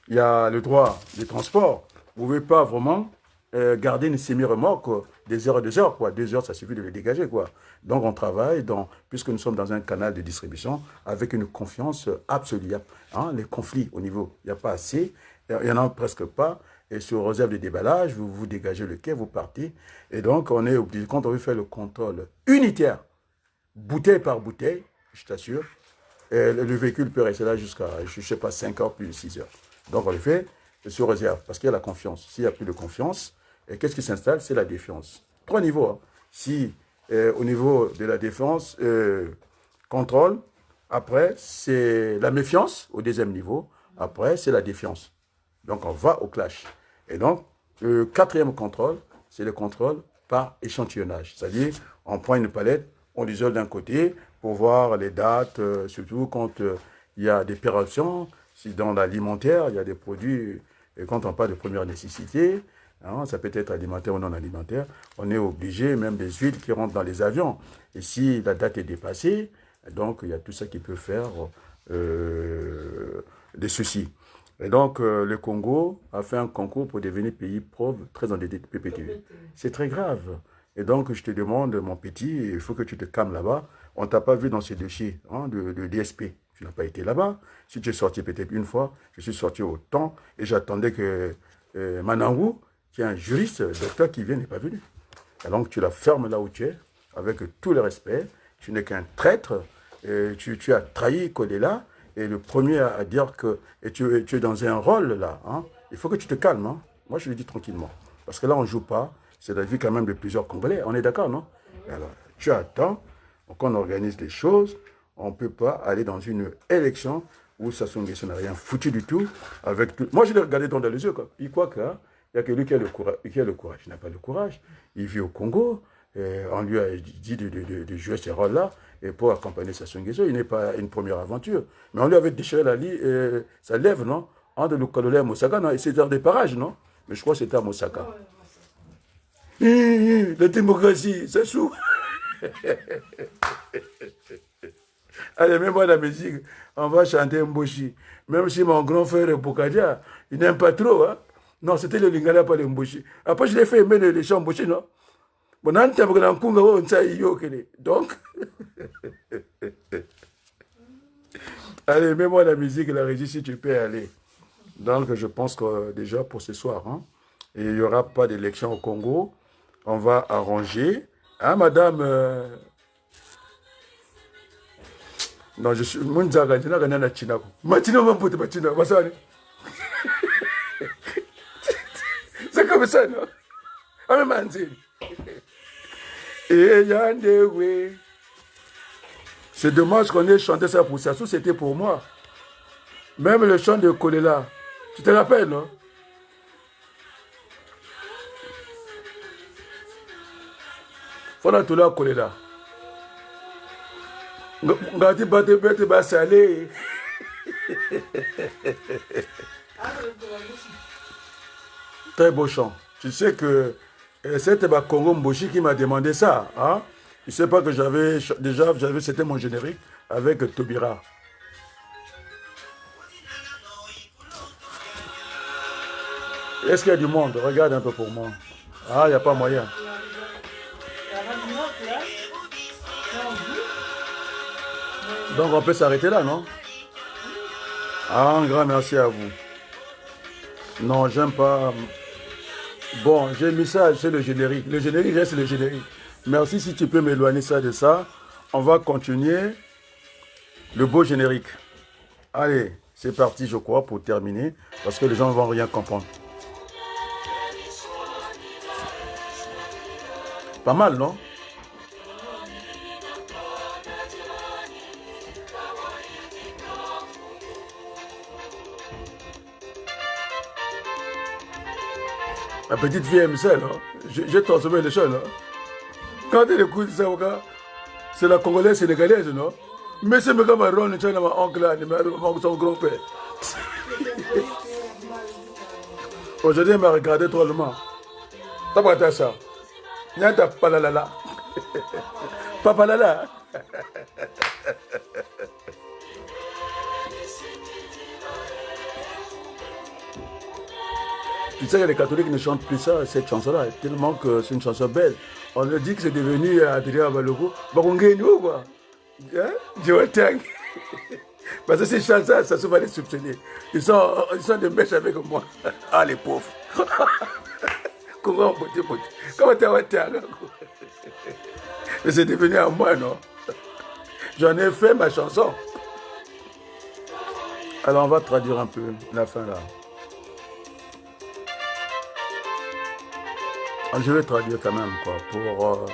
Il y a le droit du transport. Vous ne pouvez pas vraiment garder une semi-remorque des heures et des heures, quoi. 2 heures, ça suffit de les dégager, quoi. Donc, on travaille, puisque nous sommes dans un canal de distribution, avec une confiance absolue. Hein, les conflits au niveau, il n'y a pas assez, il n'y en a presque pas. Et sur réserve de déballage, vous dégagez le quai, vous partez. Et donc, on est obligé, quand on veut faire le contrôle unitaire, bouteille par bouteille, je t'assure, le véhicule peut rester là jusqu'à, je ne sais pas, 5 heures, plus de 6 heures. Donc, on le fait sur réserve, parce qu'il y a la confiance. S'il n'y a plus de confiance, qu'est-ce qui s'installe? C'est la défiance. 3 niveaux. Hein. Si, au niveau de la défense, contrôle, après, c'est la méfiance, au deuxième niveau. Après, c'est la défiance. Donc, on va au clash. Et donc, le quatrième contrôle, c'est le contrôle par échantillonnage. C'est-à-dire, on prend une palette, on l'isole d'un côté pour voir les dates, surtout quand il y a des péremptions. Si dans l'alimentaire, il y a des produits, et quand on parle de première nécessité, hein, ça peut être alimentaire ou non alimentaire, on est obligé, même des huiles qui rentrent dans les avions. Et si la date est dépassée, donc il y a tout ça qui peut faire des soucis. Et donc, le Congo a fait un concours pour devenir pays pauvre, très endetté de PPTV. C'est très grave. Et donc, je te demande, mon petit, il faut que tu te calmes là-bas. On ne t'a pas vu dans ces dossiers hein, de DSP. Tu n'as pas été là-bas. Si tu es sorti peut-être une fois, je suis sorti autant et j'attendais que Manangou, qui est un juriste, docteur qui vient, n'est pas venu. Et donc, tu la fermes là où tu es, avec tout le respect. Tu n'es qu'un traître. Tu as trahi Kolela. est le premier à dire que tu es dans un rôle là. Hein. Il faut que tu te calmes. Hein. Moi, je le dis tranquillement. Parce que là, on ne joue pas. C'est la vie quand même de plusieurs Congolais. On est d'accord, non? Alors, tu attends qu'on organise les choses. On ne peut pas aller dans une élection où Sassou Nguesso n'a rien foutu du tout. Avec tout. Moi, je l'ai regardé dans les yeux. Quoi. Il croit qu'il n'y a que lui qui a le courage. Il n'a pas le courage. Il vit au Congo. Et on lui a dit de jouer ce rôle-là. Et pour accompagner Sassou Nguesso, il n'est pas une première aventure. Mais on lui avait déchiré sa lèvre, non? Entre le Kalolé et Mosaka, non? Et c'était dans des parages, non? Mais je crois que c'était à Mosaka. La démocratie, Sassou. Allez, mets-moi la musique. On va chanter Mboshi. Même si mon grand frère Bokadia, il n'aime pas trop. Hein? Non, c'était le Lingala, pas le Mboshi. Après, je l'ai fait aimer les chants Mboshi, non? Bon, donc, allez, mets-moi la musique et la régie si tu peux aller. Donc, je pense que déjà pour ce soir, hein, il n'y aura pas d'élection au Congo. On va arranger. Hein, madame non, je suis... C'est comme ça, non? C'est dommage qu'on ait chanté ça pour Sassou, c'était pour moi. Même le chant de Kolela. Tu te rappelles, non? Fona Toula Kolela. Ngati bate bete basale. Très beau chant. Tu sais que c'était Congo Mboshi qui m'a demandé ça. Hein? Je ne sais pas que c'était mon générique avec Tobira. Est-ce qu'il y a du monde? Regarde un peu pour moi. Ah, il n'y a pas moyen. Donc on peut s'arrêter là, non? Ah, un grand merci à vous. Non, j'aime pas. Bon, j'ai mis ça, c'est le générique. Le générique reste le générique. Merci si tu peux m'éloigner ça de ça. On va continuer le beau générique. Allez, c'est parti, je crois, pour terminer. Parce que les gens ne vont rien comprendre. Pas mal, non? La petite fille aime ça, non? J'ai transformé les choses, non? Quand elle écoute ça, c'est la Congolaise sénégalaise, non? Mais c'est me comme un rôle, c'est mon oncle, son grand-père. Aujourd'hui, elle m'a regardé drôlement. T'as pas ça? N'as-tu pas la la la? Papa la la? Tu sais que les catholiques ne chantent plus ça, cette chanson-là, tellement que c'est une chanson belle. On leur dit que c'est devenu Adrien Balogo. Bakongeni, quoi. Hein? Parce que ces chansons, ça se va les soupçonner. Ils sont de mèche avec moi. Ah, les pauvres. Comment tu as mais c'est devenu à moi, non? J'en ai fait ma chanson. Alors, on va traduire un peu la fin, là. Je vais traduire quand même, quoi, pour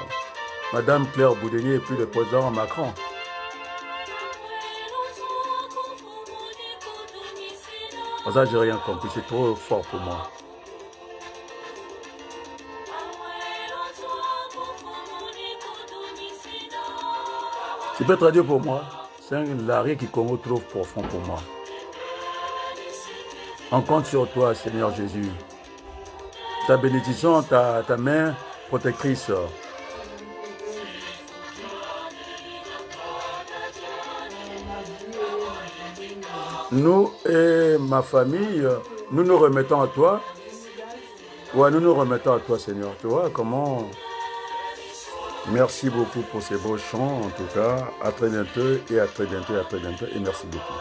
Madame Claire Boudelier et puis le président Macron. Pour ça, j'ai rien compris, c'est trop fort pour moi. Tu peux traduire pour moi? C'est un larry qui Congo trop profond pour moi. On compte sur toi, Seigneur Jésus. Ta bénédiction, ta main protectrice. Nous et ma famille, nous nous remettons à toi. Ouais, nous nous remettons à toi, Seigneur. Tu vois comment... Merci beaucoup pour ces beaux chants, en tout cas. À très bientôt et à très bientôt et à très bientôt. Et merci beaucoup.